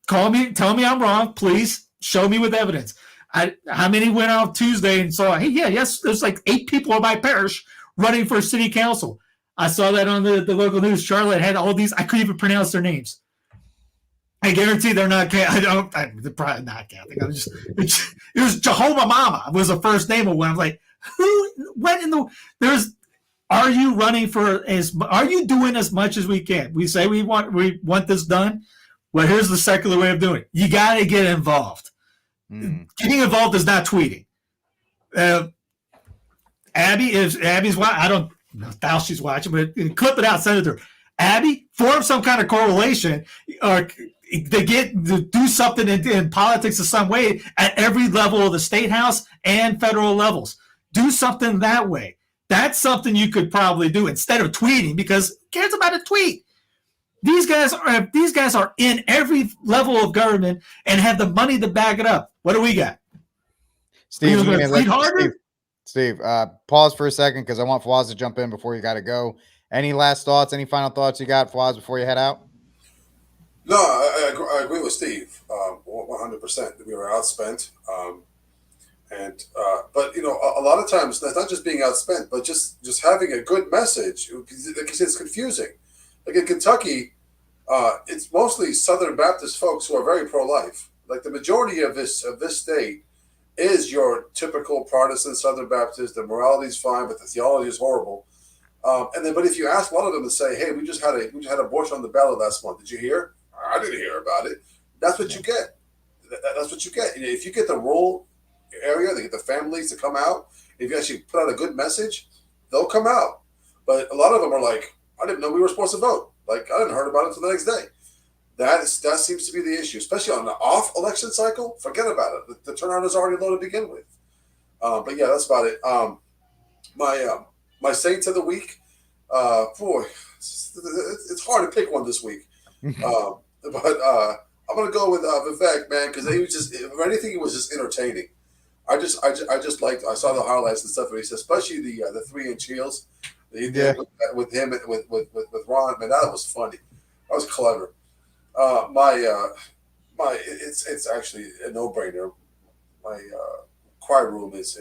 Call me, tell me I'm wrong. Please show me with evidence. How many went out Tuesday and saw, there's like 8 people in my parish running for city council. I saw that on the local news. Charlotte had all these. I couldn't even pronounce their names. I guarantee they're not. They're probably not Catholic. It was Jehovah Mama was the first name of one. I'm like, who? What in the? Are you running for are you doing as much as we can? We say we want this done. Well, here's the secular way of doing it. You got to get involved. Getting involved is not tweeting. Abby's watching. I don't know how she's watching, but clip it out, send it to her. Abby, form some kind of correlation, or they get to do something in politics in some way at every level of the state house and federal levels. Do something that way. That's something you could probably do instead of tweeting, because who cares about a tweet? These guys are in every level of government and have the money to back it up. What do we got? Steve, pause for a second because I want Fawaz to jump in before you got to go. Any last thoughts? Any final thoughts you got, Fawaz, before you head out? No, I agree with Steve 100%. We were outspent. But a lot of times that's not just being outspent, but just having a good message. Like you said, it's confusing. Like in Kentucky, it's mostly Southern Baptist folks who are very pro-life. Like the majority of this state is your typical partisan Southern Baptist. The morality is fine, but the theology is horrible. But if you ask a lot of them to say, "Hey, we just had abortion on the ballot last month. Did you hear? I didn't hear about it." That's what you get. That's what you get. If you get the rural area, they get the families to come out. If you actually put out a good message, they'll come out. But a lot of them are like, I didn't know we were supposed to vote. Like, I didn't heard about it until the next day. That seems to be the issue, especially on the off election cycle. Forget about it. The turnout is already low to begin with. But yeah, that's about it. My saints of the week. Boy, it's hard to pick one this week. But I'm gonna go with Vivek, man, because he was just, if anything, it was just entertaining. I just liked. I saw the highlights and stuff, and he said, especially the 3-inch heels that he did with him with Ron. Man, that was funny. That was clever. It's actually a no-brainer. My choir room is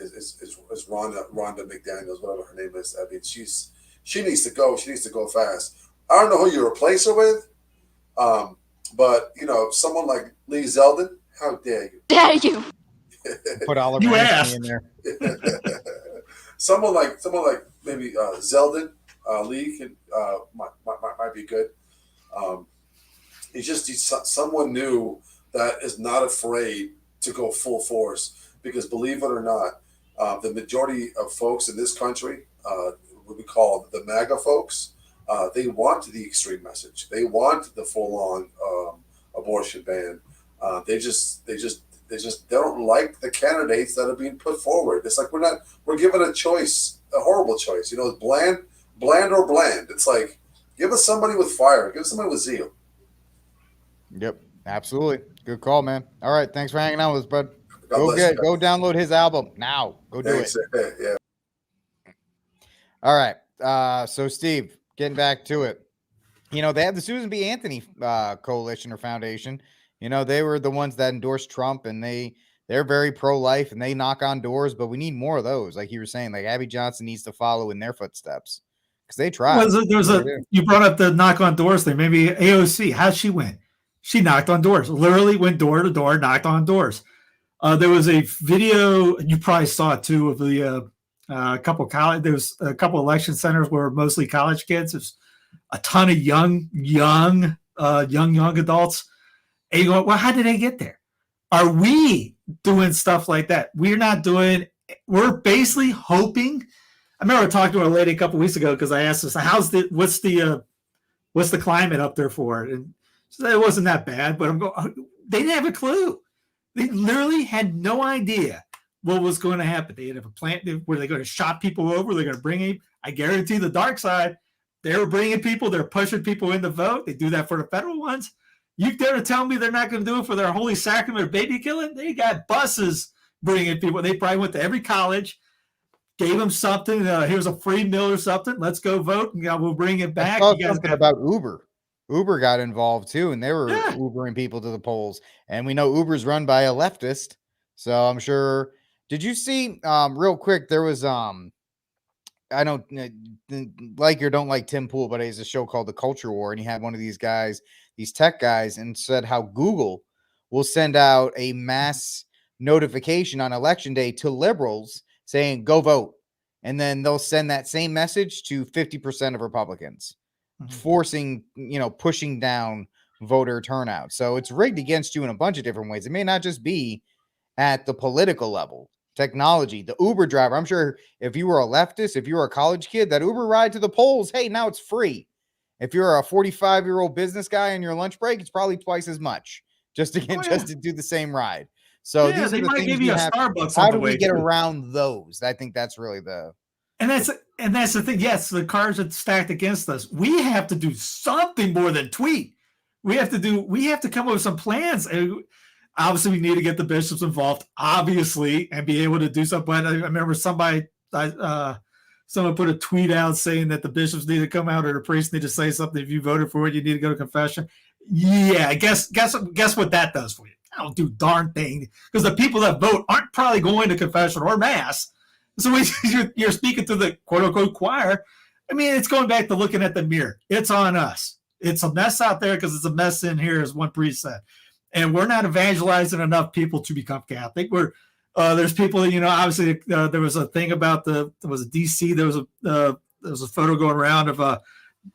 Rhonda McDaniels, whatever her name is. I mean, she needs to go. She needs to go fast. I don't know who you replace her with, but someone like Lee Zeldin. How dare you? Dare you? Put Oliver in there. someone like maybe Zeldin, Lee can might be good. He's someone new that is not afraid to go full force, because believe it or not, the majority of folks in this country, what we call the MAGA folks, they want the extreme message. They want the full-on abortion ban. They don't like the candidates that are being put forward. It's like we're given a choice, a horrible choice. Bland or bland. It's like, give us somebody with fire. Give us somebody with zeal. Yep, absolutely. Good call, man. All right, thanks for hanging out with us, bud. Go download his album now. Go do it. Yeah. All right. So Steve, getting back to it. They have the Susan B. Anthony coalition or foundation. They were the ones that endorsed Trump, and they're very pro-life, and they knock on doors, but we need more of those. Like you were saying, like Abby Johnson needs to follow in their footsteps, because they tried. You brought up the knock on doors thing. Maybe AOC, how'd she win? She knocked on doors, literally went door to door, knocked on doors. There was a video, you probably saw it too, of the there was a couple election centers where mostly college kids. There's a ton of young adults. And you go, well, how did they get there? Are we doing stuff like that? We're basically hoping. I remember talking to a lady a couple weeks ago, because I asked her, what's the climate up there for it? And she said it wasn't that bad, but they didn't have a clue. They literally had no idea what was going to happen. They had a plan. Were they going to shot people over? They're going to bring in, I guarantee the dark side, they were bringing people, they're pushing people in to vote. They do that for the federal ones. You dare to tell me they're not going to do it for their holy sacrament of baby killing? They got buses bringing people. They probably went to every college, gave them something. Here's a free meal or something. Let's go vote, and we'll bring it back. I saw something about Uber. Uber got involved too, and they were Ubering people to the polls. And we know Uber's run by a leftist, so I'm sure. Did you see real quick? There was I don't like or don't like Tim Pool, but he has a show called The Culture War, and he had one of these guys, these tech guys, and said how Google will send out a mass notification on election day to liberals saying go vote, and then they'll send that same message to 50% of Republicans, forcing, pushing down voter turnout. So it's rigged against you in a bunch of different ways. It may not just be at the political level. Technology, the Uber driver. I'm sure if you were a leftist, if you were a college kid, that Uber ride to the polls, hey, now it's free. If you're a 45-year-old business guy on your lunch break, it's probably twice as much just to do the same ride. So these are the things we have. How do we get around those? I think that's really and that's the thing. Yes, the cards are stacked against us. We have to do something more than tweet. We have to come up with some plans. Obviously, we need to get the bishops involved, obviously, and be able to do something. But I remember someone put a tweet out saying that the bishops need to come out or the priests need to say something. If you voted for it, you need to go to confession. Yeah, guess what that does for you? I don't do darn thing, because the people that vote aren't probably going to confession or mass. So you're speaking to the quote unquote choir. I mean, it's going back to looking at the mirror. It's on us. It's a mess out there because it's a mess in here, as one priest said. And we're not evangelizing enough people to become Catholic. There's people, obviously there was a thing about was it DC? There was a photo going around of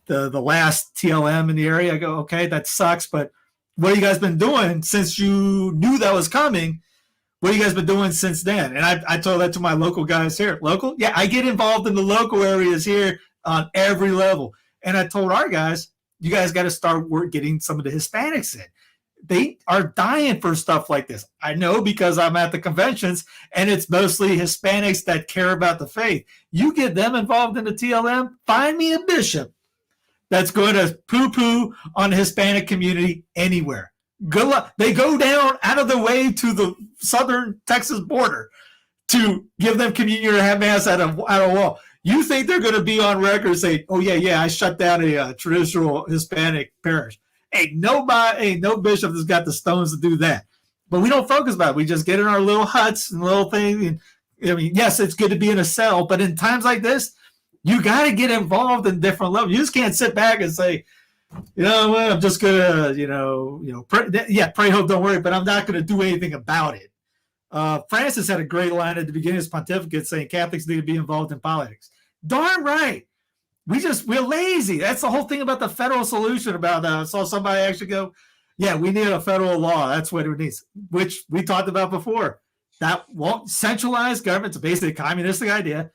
the last TLM in the area. I go, okay, that sucks, but what have you guys been doing since you knew that was coming? What have you guys been doing since then? And I told that to my local guys here. Local? Yeah, I get involved in the local areas here on every level. And I told our guys, you guys got to start getting some of the Hispanics in. They are dying for stuff like this. I know, because I'm at the conventions and it's mostly Hispanics that care about the faith. You get them involved in the TLM, find me a bishop that's going to poo-poo on the Hispanic community anywhere. Good luck. They go down out of the way to the southern Texas border. to give them communion or have mass at a wall. You think they're going to be on record saying, "Oh yeah, I shut down a traditional Hispanic parish"? Ain't no bishop that's got the stones to do that. But we don't focus about it. We just get in our little huts and little thing. And I mean, yes, it's good to be in a cell, but in times like this, you got to get involved in different levels. You just can't sit back and say, you know what, I'm just gonna, pray, hope, don't worry, but I'm not gonna do anything about it. Francis had a great line at the beginning of his pontificate saying Catholics need to be involved in politics. Darn right. We're lazy. That's the whole thing about the federal solution. About I saw somebody actually go, yeah, we need a federal law. That's what it needs, which we talked about before. That won't centralize government. It's basically a communistic idea.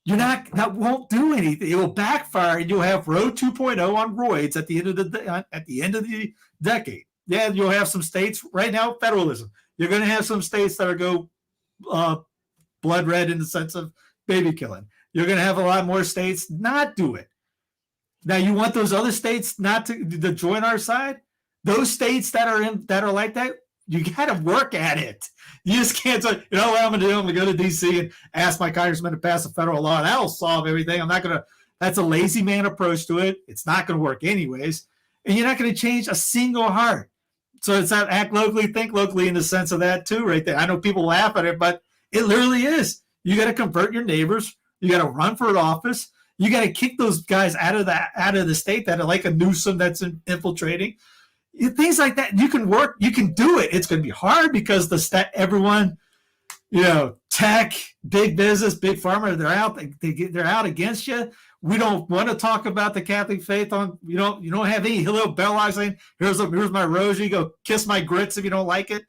That won't do anything. It will backfire, and you'll have Road 2.0 on roids at the end of the decade. Yeah, you'll have some states right now. Federalism. You're going to have some states that are go blood red in the sense of baby killing. You're going to have a lot more states not do it. Now, you want those other states not to join our side? Those states that are like that, you got to work at it. You just can't say, you know what I'm going to do? I'm going to go to D.C. and ask my congressman to pass a federal law. That'll solve everything. That's a lazy man approach to it. It's not going to work anyways. And you're not going to change a single heart. So it's not act locally, think locally in the sense of that too, right there. I know people laugh at it, but it literally is. You got to convert your neighbors. You got to run for an office. You got to kick those guys out of the state that are like a Newsom that's infiltrating. Things like that. You can work. You can do it. It's going to be hard because everyone, tech, big business, big pharma, they're out. They're out against you. We don't want to talk about the Catholic faith. You don't have any little bell eyes saying, here's my rosary. Go kiss my grits if you don't like it.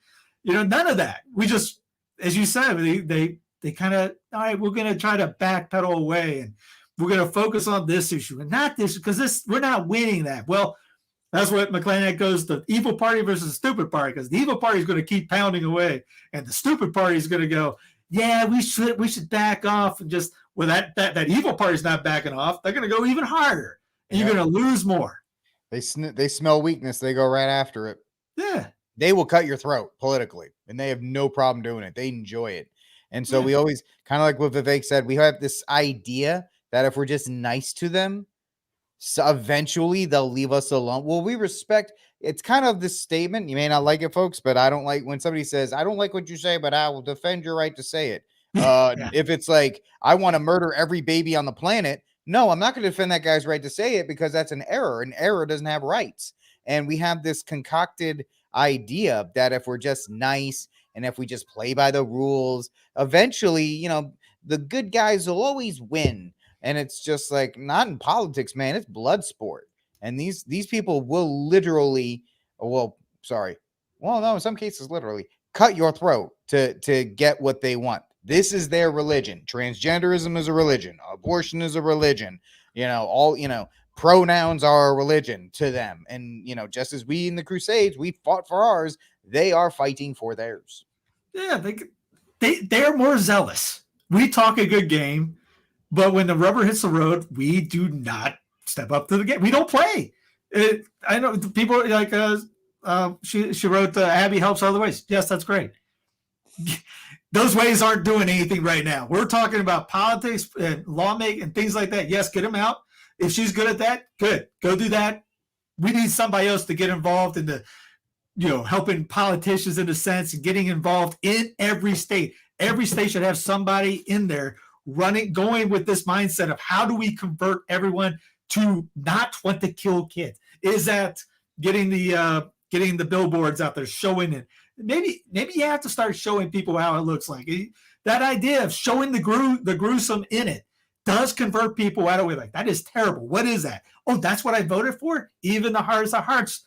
None of that. We just, as you said, they kind of, all right, we're going to try to backpedal away and we're going to focus on this issue and not this, because we're not winning that. Well, that's what McClanahan goes, the evil party versus the stupid party, because the evil party is going to keep pounding away, and the stupid party is going to go, yeah, we should back off, and just that evil party is not backing off, they're going to go even harder, and you're going to lose more. They smell weakness, they go right after it. Yeah, they will cut your throat politically, and they have no problem doing it. They enjoy it, and so we always kind of like what Vivek said. We have this idea that if we're just nice to them, so eventually they'll leave us alone. Well, we respect. It's kind of this statement. You may not like it, folks, but I don't like when somebody says, I don't like what you say, but I will defend your right to say it. If it's like, I want to murder every baby on the planet. No, I'm not going to defend that guy's right to say it because that's an error. An error doesn't have rights. And we have this concocted idea that if we're just nice and if we just play by the rules, eventually, the good guys will always win. And it's just like, not in politics, man. It's blood sport. And these people will literally, in some cases, literally cut your throat to get what they want. This is their religion. Transgenderism is a religion. Abortion is a religion. Pronouns are a religion to them. And, just as we in the Crusades, we fought for ours, they are fighting for theirs. Yeah, they're more zealous. We talk a good game. But when the rubber hits the road, we do not step up to the game. We don't play. I know people like she wrote Abby helps other ways. Yes, that's great. Those ways aren't doing anything right now. We're talking about politics and lawmaking and things like that. Yes, get them out. If she's good at that, good. Go do that. We need somebody else to get involved in the, helping politicians in a sense and getting involved in every state. Every state should have somebody in there going with this mindset of how do we convert everyone to not want to kill kids? Is that getting the billboards out there showing it? Maybe you have to start showing people how it looks like. That idea of showing the gruesome in it does convert people out of way. Like, that is terrible. What is that? Oh, that's what I voted for? Even the hardest of hearts,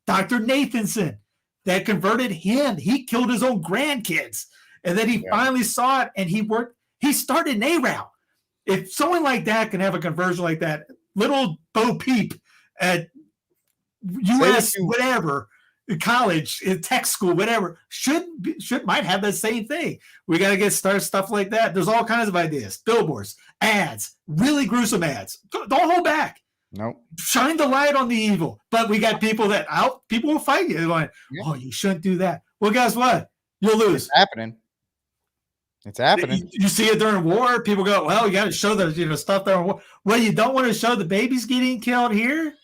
Dr. Nathanson, that converted him. He killed his own grandkids. And then he finally saw it and he started an ARAL. If someone like that can have a conversion like that, little Bo Peep at U.S. whatever, college, tech school, whatever, might have that same thing. We got to start stuff like that. There's all kinds of ideas, billboards, ads, really gruesome ads. Don't hold back. Nope. Shine the light on the evil. But we got people people will fight you. Like, oh, you shouldn't do that. Well, guess what? You'll lose. It's happening. It's happening. You see it during war. People go, well, you got to show the stuff during war. Well, you don't want to show the babies getting killed here.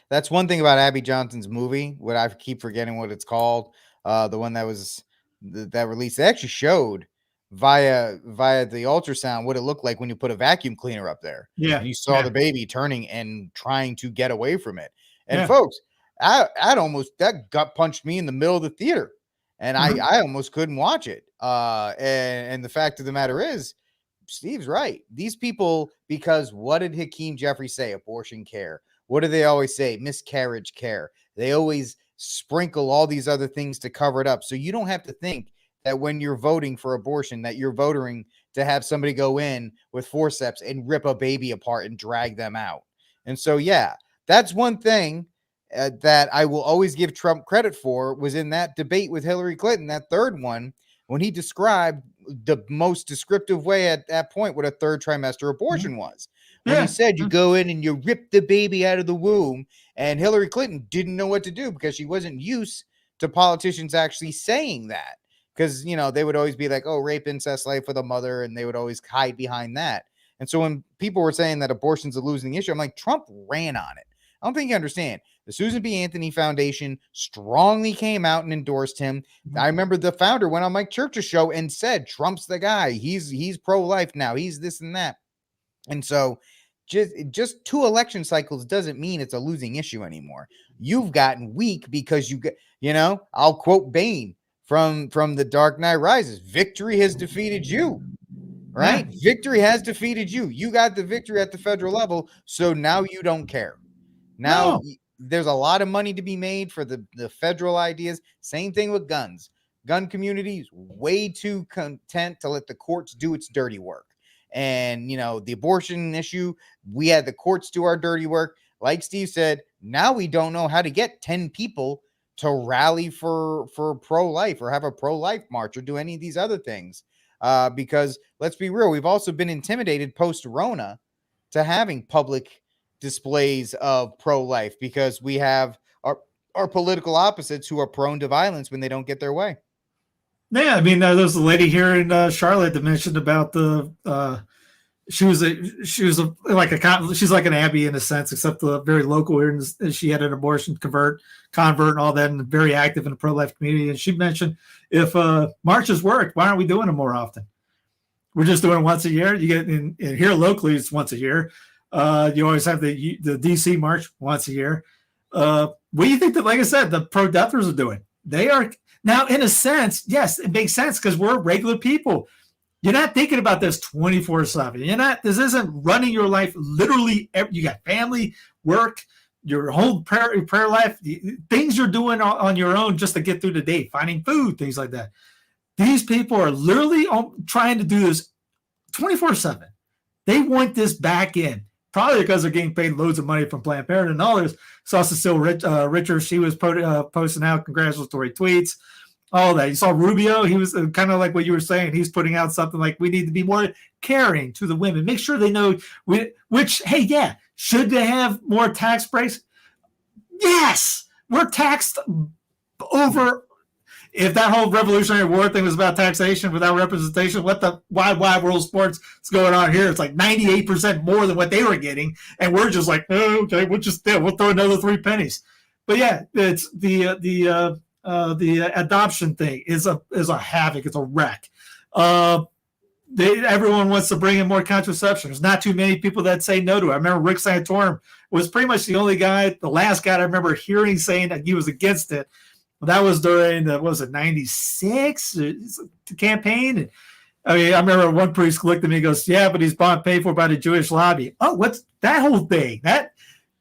That's one thing about Abby Johnson's movie. What I keep forgetting what it's called. The one that was that released. They actually showed via the ultrasound what it looked like when you put a vacuum cleaner up there. Yeah, and you saw the baby turning and trying to get away from it. And Yeah. folks, I'd almost that gut punched me in the middle of the theater, and I almost couldn't watch it. And the fact of the matter is, Steve's right. These people, because what did Hakeem Jeffries say? Abortion care. What do they always say? Miscarriage care. They always sprinkle all these other things to cover it up. So you don't have to think that when you're voting for abortion, that you're voting to have somebody go in with forceps and rip a baby apart and drag them out. And so, yeah, that's one thing that I will always give Trump credit for, was in that debate with Hillary Clinton, that third one, when he described the most descriptive way at that point what a third trimester abortion was. When he said you go in and you rip the baby out of the womb, and Hillary Clinton didn't know what to do because she wasn't used to politicians actually saying that. Because, you know, they would always be like, oh, rape, incest, life with a mother, and they would always hide behind that. And so when people were saying that abortion's a losing issue, I'm like, Trump ran on it. I don't think you understand. The Susan B. Anthony Foundation strongly came out and endorsed him. I remember the founder went on Mike Church's show and said, Trump's the guy. He's pro-life now. He's this and that. And so just 2 election cycles doesn't mean it's a losing issue anymore. You've gotten weak because I'll quote Bane from The Dark Knight Rises. Victory has defeated you, right? Yeah. Victory has defeated you. You got the victory at the federal level. So now you don't care. Now there's a lot of money to be made for the federal ideas. Same thing with guns. Gun community is way too content to let the courts do its dirty work. And, the abortion issue, we had the courts do our dirty work. Like Steve said, now we don't know how to get 10 people to rally for pro-life or have a pro-life march or do any of these other things. Because let's be real, we've also been intimidated post-Rona to having public displays of pro-life because we have our political opposites who are prone to violence when they don't get their way. Yeah, I mean, there's a lady here in Charlotte that mentioned about she's like an Abby in a sense, except very local here. And she had an abortion convert and all that, and very active in the pro-life community. And she mentioned if marches work, why aren't we doing them more often? We're just doing it once a year. You get in here locally, it's once a year. You always have the DC march once a year. What do you think that, like I said, the pro-deathers are doing? They are now, in a sense, yes, it makes sense because we're regular people. You're not thinking about this 24/7. This isn't running your life literally. You got family, work, your whole prayer life, things you're doing on your own just to get through the day, finding food, things like that. These people are literally trying to do this 24/7. They want this back in, probably because they're getting paid loads of money from Planned Parenthood and others. Saw Cecile Richards, she was posting out congratulatory tweets, all that. You saw Rubio, he was kind of like what you were saying. He's putting out something like, we need to be more caring to the women. Make sure they know, should they have more tax breaks? Yes, we're taxed over. If that whole Revolutionary War thing was about taxation without representation, what the wide world of sports is going on here? It's like 98% more than what they were getting, and we're just like, oh, okay, we'll throw another 3 pennies. But yeah, it's the adoption thing is a havoc. It's a wreck. Everyone wants to bring in more contraception. There's not too many people that say no to it. I remember Rick Santorum was pretty much the last guy I remember hearing saying that he was against it. That was during the 96 campaign. And, I remember one priest looked at me and goes, yeah, but he's paid for by the Jewish lobby. Oh, what's that whole thing?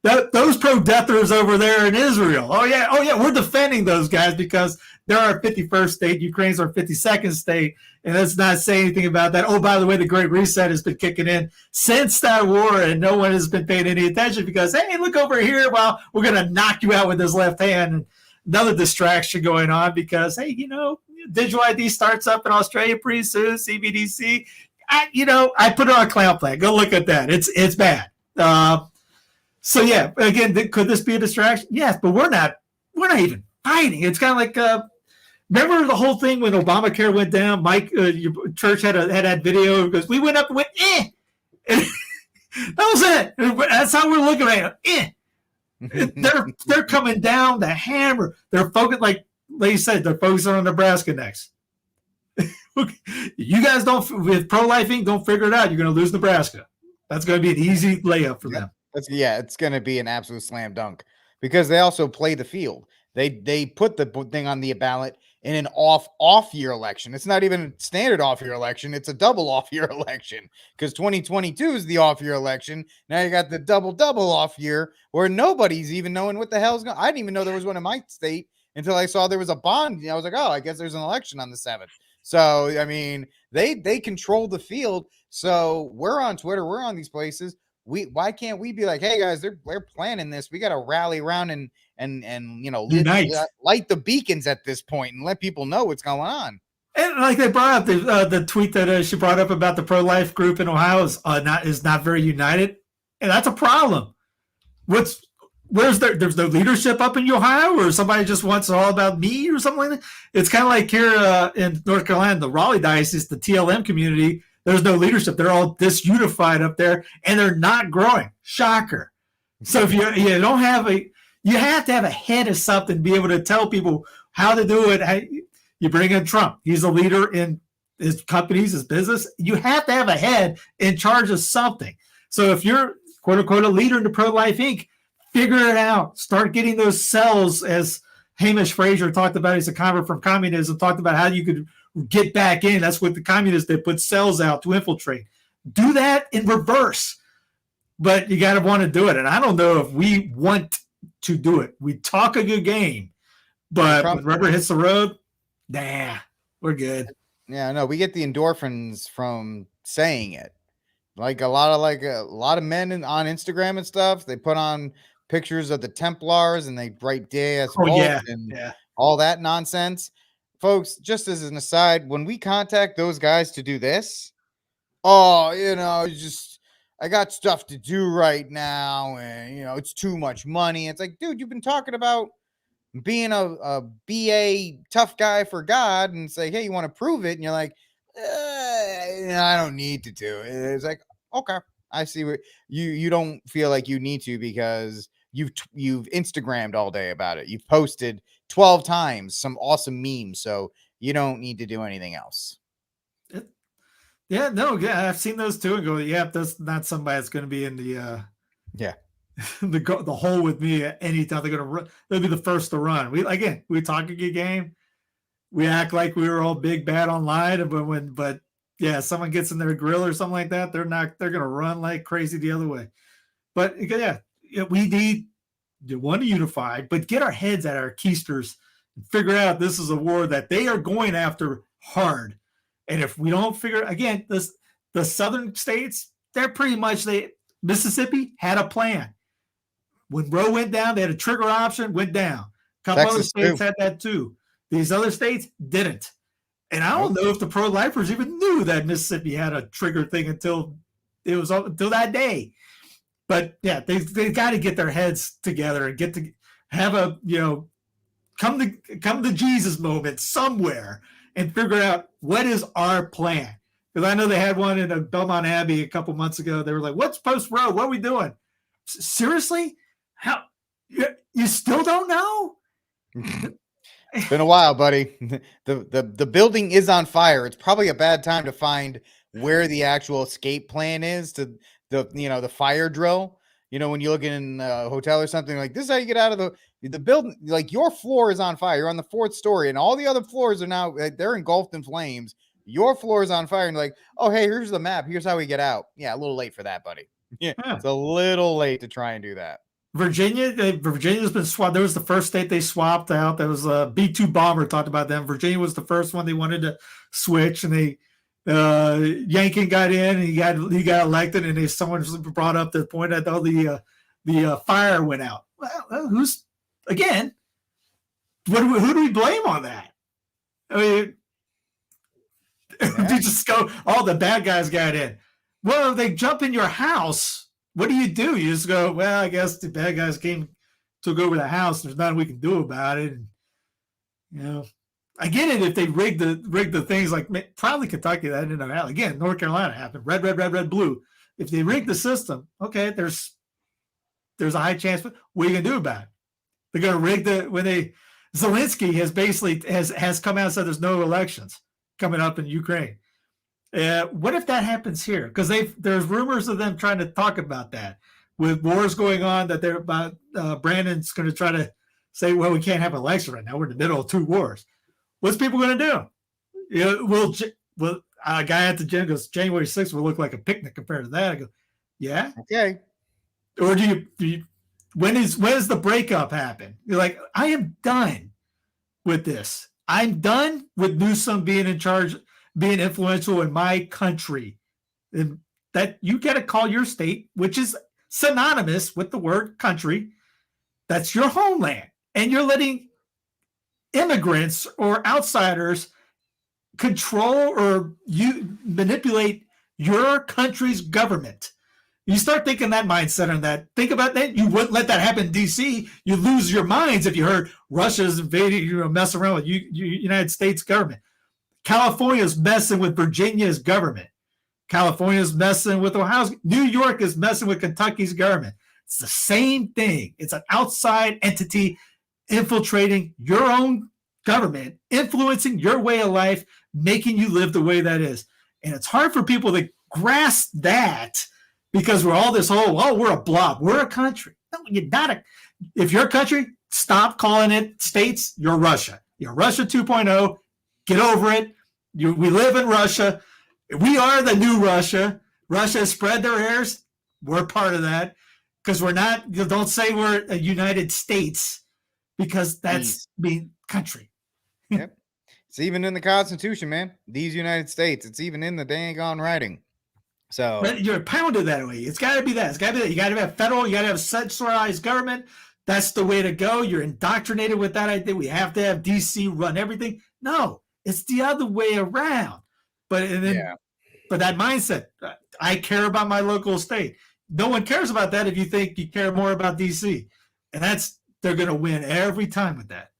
Those pro-deathers over there in Israel. Oh yeah, we're defending those guys because they're our 51st state. Ukraine's our 52nd state. And let's not say anything about that. Oh, by the way, the Great Reset has been kicking in since that war, and no one has been paying any attention because, hey, look over here. Well, we're going to knock you out with this left hand. And another distraction going on because, hey, digital ID starts up in Australia pretty soon, CBDC. I put it on Cloud Plan. Go look at that. It's bad. So yeah, again, could this be a distraction? Yes, but we're not even fighting. It's kind of like Remember the whole thing when Obamacare went down? Mike, your church had that video because we went up and went, eh. And that was it. That's how we're looking at it. They're coming down the hammer. They're focused, like Lady said, they're focusing on Nebraska next. You guys don't, with Pro-Life Inc., don't figure it out. You're going to lose Nebraska. That's going to be an easy layup for them. It's going to be an absolute slam dunk because they also play the field. They put the thing on the ballot in an off year election. It's not even a standard off year election. It's a double off year election because 2022 is the off year election. Now you got the double off year where nobody's even knowing what the hell's going on. I didn't even know there was one in my state until I saw there was a bond. I was like, oh, I guess there's an election on the 7th. So, I mean, they control the field. So we're on Twitter. We're on these places. Why can't we be like, hey guys, we're planning this. We got to rally around and light the beacons at this point and let people know what's going on. And like they brought up the tweet that she brought up about the pro-life group in Ohio is not very united, and that's a problem. There's no leadership up in Ohio, or somebody just wants it all about me or something like that. It's kind of like here in North Carolina, the Raleigh diocese, the TLM community. There's no leadership. They're all disunified up there, and they're not growing. Shocker. So if you don't have you have to have a head of something to be able to tell people how to do it. You bring in Trump. He's a leader in his companies, his business. You have to have a head in charge of something. So if you're, quote unquote, a leader in the Pro-Life Inc., figure it out. Start getting those cells, as Hamish Fraser talked about. He's a convert from communism, talked about how you could get back in. That's what the communists did, put cells out to infiltrate. Do that in reverse. But you got to want to do it. And I don't know if we want to do it. We talk a good game, but when rubber hits the road, nah, we're good. Yeah, no, we get the endorphins from saying it. Like a lot of men on Instagram and stuff, they put on pictures of the Templars and they write Deus Vult and all that nonsense. Folks, just as an aside, when we contact those guys to do this, I got stuff to do right now, and it's too much money. It's like, dude, you've been talking about being a BA tough guy for God, and say, hey, you want to prove it? And you're like, I don't need to do it. It's like, okay, I see what you don't feel like you need to because you've Instagrammed all day about it. You've posted 12 times some awesome memes, so you don't need to do anything else. Yeah, no, I've seen those too, and go, that's not somebody that's going to be in the the hole with me at any time. They're going to run. They'll be the first to run. We talk a good game. We act like we were all big bad online, but someone gets in their grill or something like that, they're going to run like crazy the other way. But we need to want to unify, but get our heads at our keisters and figure out this is a war that they are going after hard. And if we don't figure, again, the southern states, they're pretty much, Mississippi had a plan. When Roe went down, they had a trigger option, went down. A couple other states had that too. These other states didn't. And I don't know if the pro-lifers even knew that Mississippi had a trigger thing until that day. But they got to get their heads together and get to have a, come to Jesus moment somewhere and figure out what is our plan. Because I know they had one in Belmont Abbey a couple months ago. They were like, what's post-Roe? What are we doing? Seriously? How? You still don't know? It's been a while, buddy. The building is on fire. It's probably a bad time to find where the actual escape plan is to the fire drill. When you look in a hotel or something, like, this is how you get out of the building. Like, your floor is on fire. You're on the 4th story, and all the other floors are now, they're engulfed in flames. Your floor is on fire, and like, oh, hey, here's the map. Here's how we get out. Yeah, a little late for that, buddy. Yeah, it's a little late to try and do that. Virginia's been swapped. There was the first state they swapped out. That was a B-2 bomber. Talked about them. Virginia was the first one they wanted to switch, and they Yankin got in, and he got elected, and someone brought up the point that the fire went out. Well, who do we blame on that? I mean, you just go, the bad guys got in. Well, if they jump in your house, what do? You just go, well, I guess the bad guys took over the house. There's nothing we can do about it. And, I get it if they rig the things like probably Kentucky, that didn't happen. Again, North Carolina happened. Red, blue. If they rig the system, okay, there's a high chance. But what are you gonna do about it? They're gonna rig Zelensky has basically has come out and said there's no elections coming up in Ukraine. What if that happens here? Because there's rumors of them trying to talk about that with wars going on. That they're about Brandon's going to try to say, well, we can't have an election right now. We're in the middle of 2 wars. What's people going to do? Well, a guy at the gym goes, January 6th will look like a picnic compared to that. I go, yeah, okay. Or do you when does the breakup happen? You're like, I am done with this. I'm done with Newsom being in charge, being influential in my country. And that you got to call your state, which is synonymous with the word country. That's your homeland. And you're letting immigrants or outsiders control or manipulate your country's government. You start thinking that mindset on that. Think about that. You wouldn't let that happen in D.C. You lose your minds if you heard Russia's invading, mess around with United States government. California's messing with Virginia's government. California's messing with Ohio's. New York is messing with Kentucky's government. It's the same thing. It's an outside entity infiltrating your own government, influencing your way of life, making you live the way that is. And it's hard for people to grasp that because we're all this whole, we're a blob. We're a country. No, you're not if you're a country, stop calling it states. You're Russia. You're Russia 2.0. Get over it. We live in Russia. We are the new Russia. Russia has spread their airs. We're part of that because we're not. Don't say we're a United States because that's being country. Yep. It's even in the Constitution, man. These United States. It's even in the dang on writing. So but you're pounded that way. It's got to be that. It's got to be that. You got to have federal. You got to have centralized government. That's the way to go. You're indoctrinated with that idea. We have to have DC run everything. No, it's the other way around. But that mindset, I care about my local state. No one cares about that if you think you care more about DC. And they're going to win every time with that.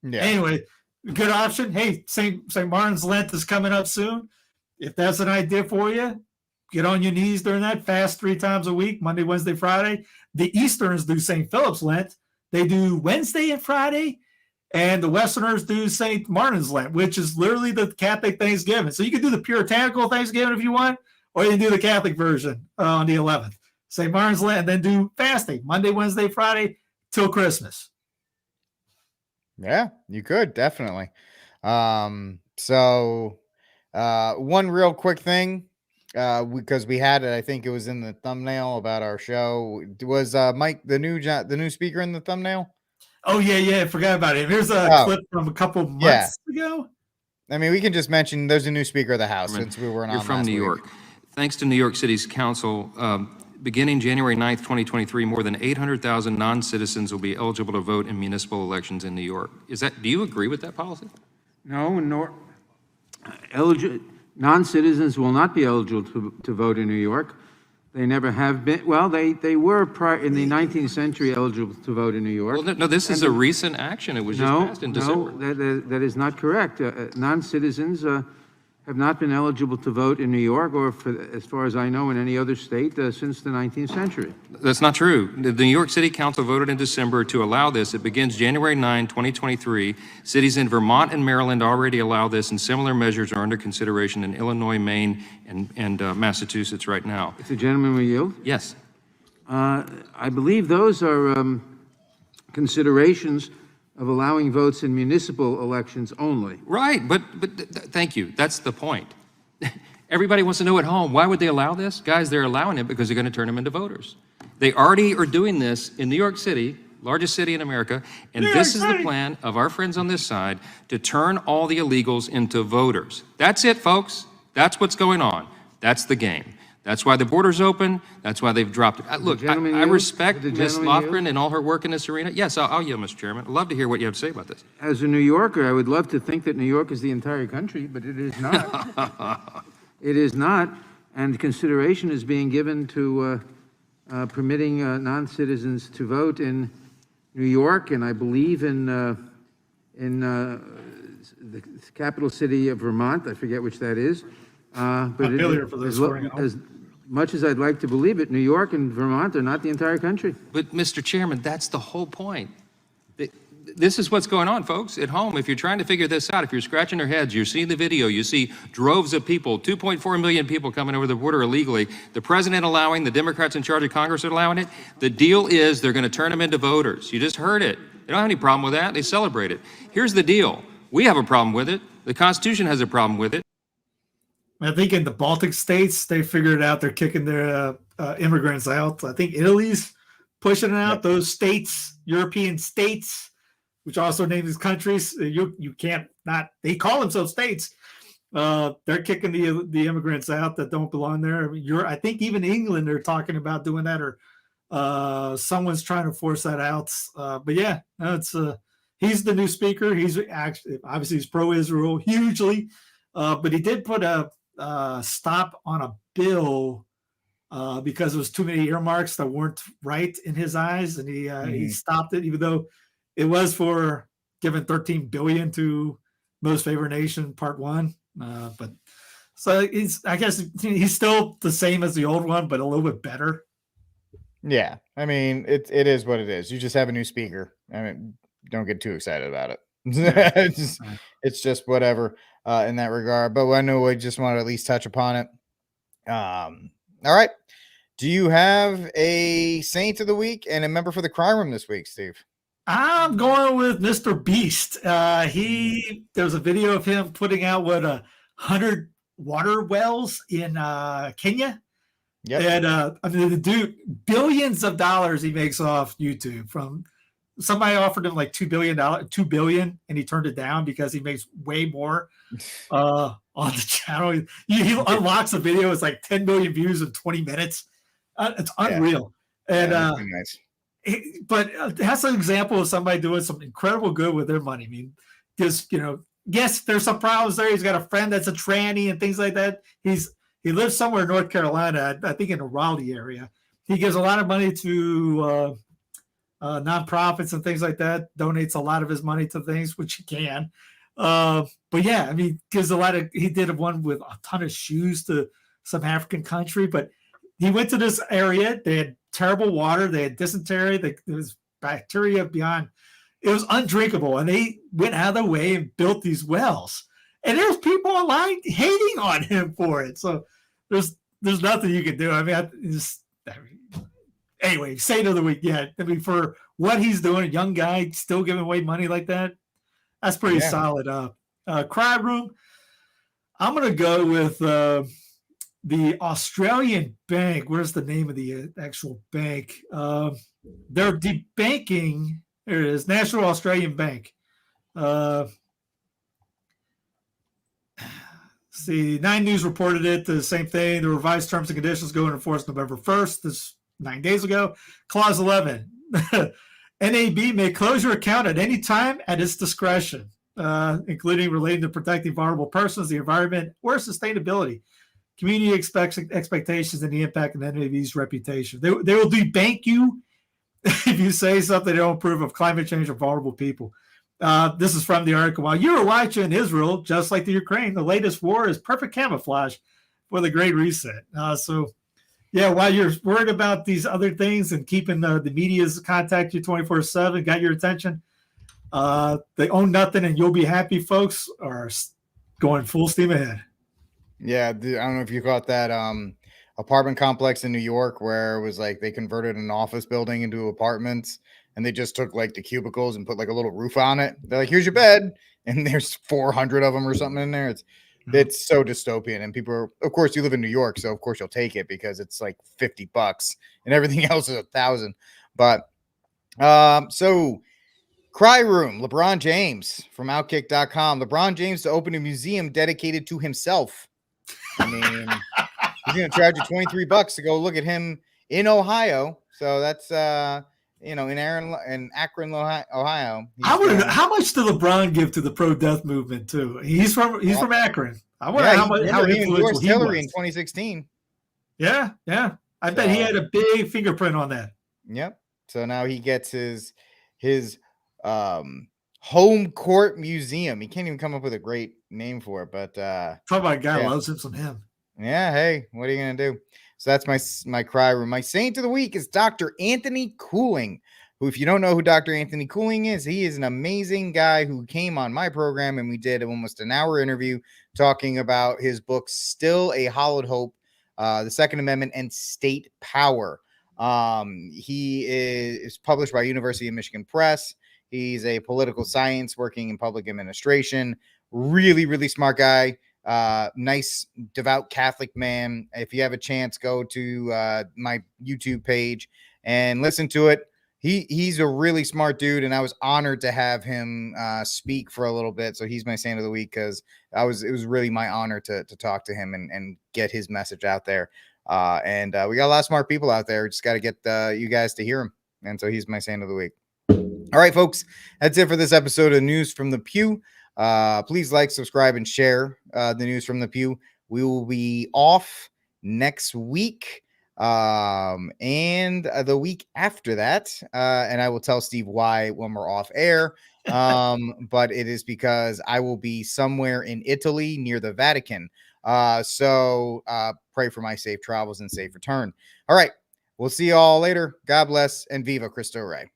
Yeah. Anyway, good option. Hey, St. Martin's Lent is coming up soon. If that's an idea for you, get on your knees during that. Fast 3 times a week, Monday, Wednesday, Friday. The Easterns do St. Philip's Lent. They do Wednesday and Friday. And the Westerners do St. Martin's Lent, which is literally the Catholic Thanksgiving. So you can do the puritanical Thanksgiving if you want, or you can do the Catholic version on the 11th. St. Martin's Lent, and then do fasting Monday, Wednesday, Friday till Christmas. Yeah, you could definitely. So one real quick thing, because we had it, I think it was in the thumbnail about our show. Was Mike the new speaker in the thumbnail? Oh yeah, I forgot about it. Here's a clip from a couple months ago. I mean, we can just mention there's a new Speaker of the House since we weren't on. You're from New York. Thanks to New York City's council, beginning January 9th, 2023, more than 800,000 non-citizens will be eligible to vote in municipal elections in New York. Do you agree with that policy? No, non-citizens will not be eligible to vote in New York. They never have been. Well, they were in the 19th century eligible to vote in New York. Well, no, this is a recent action. It was just passed in December. No, that is not correct. Non-citizens have not been eligible to vote in New York or, as far as I know, in any other state since the 19th century. That's not true. The New York City Council voted in December to allow this. It begins January 9, 2023. Cities in Vermont and Maryland already allow this, and similar measures are under consideration in Illinois, Maine, and Massachusetts right now. If the gentleman will yield? Yes. I believe those are considerations of allowing votes in municipal elections only. Right, but thank you. That's the point. Everybody wants to know at home, why would they allow this? Guys, they're allowing it because they're going to turn them into voters. They already are doing this in New York City, largest city in America, and this is the plan of our friends on this side to turn all the illegals into voters. That's it, folks. That's what's going on. That's the game. That's why the border's open. That's why they've dropped it. Look, I respect Ms. Lofgren and all her work in this arena. Yes, I'll yield, Mr. Chairman. I'd love to hear what you have to say about this. As a New Yorker, I would love to think that New York is the entire country, but it is not. It is not, and consideration is being given to permitting non-citizens to vote in New York, and I believe in the capital city of Vermont. I forget which that is. But as much as I'd like to believe it, New York and Vermont are not the entire country. But Mr. Chairman, that's the whole point. This is what's going on, folks, at home. If you're trying to figure this out, if you're scratching your heads, you're seeing the video, you see droves of people, 2.4 million people coming over the border illegally, the president allowing, the Democrats in charge of Congress are allowing it. The deal is they're going to turn them into voters. You just heard it. They don't have any problem with that. They celebrate it. Here's the deal. We have a problem with it. The Constitution has a problem with it. I think in the Baltic states, they figured out they're kicking their immigrants out. I think Italy's pushing it out. Yep. Those states, European states, which also name these countries, you can't not. They call themselves states. They're kicking the immigrants out that don't belong there. I mean, I think even England are talking about doing that, or someone's trying to force that out. But yeah, it's he's the new speaker. He's obviously he's pro-Israel hugely, but he did put a stop on a bill because there was too many earmarks that weren't right in his eyes, and he stopped it, even though it was for giving $13 billion to most favored nation part 1. But so I guess he's still the same as the old one, but a little bit better. Yeah, I mean it is what it is. You just have a new speaker. I mean, don't get too excited about it. It's just whatever in that regard. But I know I just want to at least touch upon it. All right. Do you have a Saint of the Week and a member for the crime room this week, Steve? I'm going with Mr. Beast. There was a video of him putting out 100 water wells in Kenya. Yep. And I mean, the dude, billions of dollars he makes off YouTube. From somebody offered him like $2 billion, and he turned it down because he makes way more on the channel. He unlocks a video. It's like 10 million views in 20 minutes. It's unreal. And nice. But that's an example of somebody doing some incredible good with their money. I mean, just, yes, there's some problems there. He's got a friend that's a tranny and things like that. He lives somewhere in North Carolina, I think in the Raleigh area. He gives a lot of money to nonprofits and things like that. Donates a lot of his money to things, which he can. But yeah, I mean, gives a lot of. He did one with a ton of shoes to some African country, but he went to this area. They had terrible water. They had dysentery. There was bacteria beyond. It was undrinkable, and they went out of their way and built these wells. And there's people online hating on him for it. So there's nothing you can do. I mean, anyway, Saint of the Week. Yeah, I mean, for what he's doing, a young guy still giving away money like that, that's pretty solid. Crime room. I'm gonna go with the Australian bank. Where's the name of the actual bank? They're debanking. There it is, National Australian Bank. See, 9 News reported it. The same thing. The revised terms and conditions go into force November 1st. This 9 days ago. Clause 11. NAB may close your account at any time at its discretion, including relating to protecting vulnerable persons, the environment, or sustainability, community expectations, and the impact of NAB's reputation. They will debank you if you say something they don't approve of climate change or vulnerable people. This is from the article. While you are watching Israel, just like the Ukraine, the latest war is perfect camouflage for the Great Reset. So, yeah, while you're worried about these other things and keeping the media's contact you 24/7, got your attention, they own nothing and you'll be happy, folks, are going full steam ahead. Yeah, I don't know if you caught that apartment complex in New York where it was like they converted an office building into apartments. And they just took like the cubicles and put like a little roof on it. They're like, here's your bed. And there's 400 of them or something in there. It's so dystopian. And people are, of course, you live in New York. So of course you'll take it because it's like $50 and everything else is $1,000. But so Cry Room, LeBron James from Outkick.com. LeBron James to open a museum dedicated to himself. I mean, he's going to charge you $23 to go look at him in Ohio. So that's, in Akron, Ohio. How much did LeBron give to the pro-death movement too? He's from Akron. I wonder how influential he Hillary was in 2016. Yeah. I bet he had a big fingerprint on that. Yep. So now he gets his Home Court Museum. He can't even come up with a great name for it, but talk about a guy loves him some him. Yeah, hey, what are you gonna do? So that's my cry room. My saint of the week is Dr. Anthony Cooling, who, if you don't know who Dr. Anthony Cooling is, he is an amazing guy who came on my program and we did almost an hour interview talking about his book, Still a Hollowed Hope, the Second Amendment and State Power. He is published by University of Michigan Press. He's a political science working in public administration. Really, really smart guy. Nice, devout Catholic man. If you have a chance, go to my YouTube page and listen to it. He's a really smart dude, and I was honored to have him speak for a little bit. So he's my saint of the week because it was really my honor to talk to him and get his message out there. And we got a lot of smart people out there. We just got to get you guys to hear him. And so he's my saint of the week. All right, folks, that's it for this episode of News from the Pew. Please like, subscribe, and share the News from the Pew. We will be off next week and the week after that. And I will tell Steve why when we're off air. But it is because I will be somewhere in Italy near the Vatican. So pray for my safe travels and safe return. All right. We'll see you all later. God bless and Viva Cristo Rey.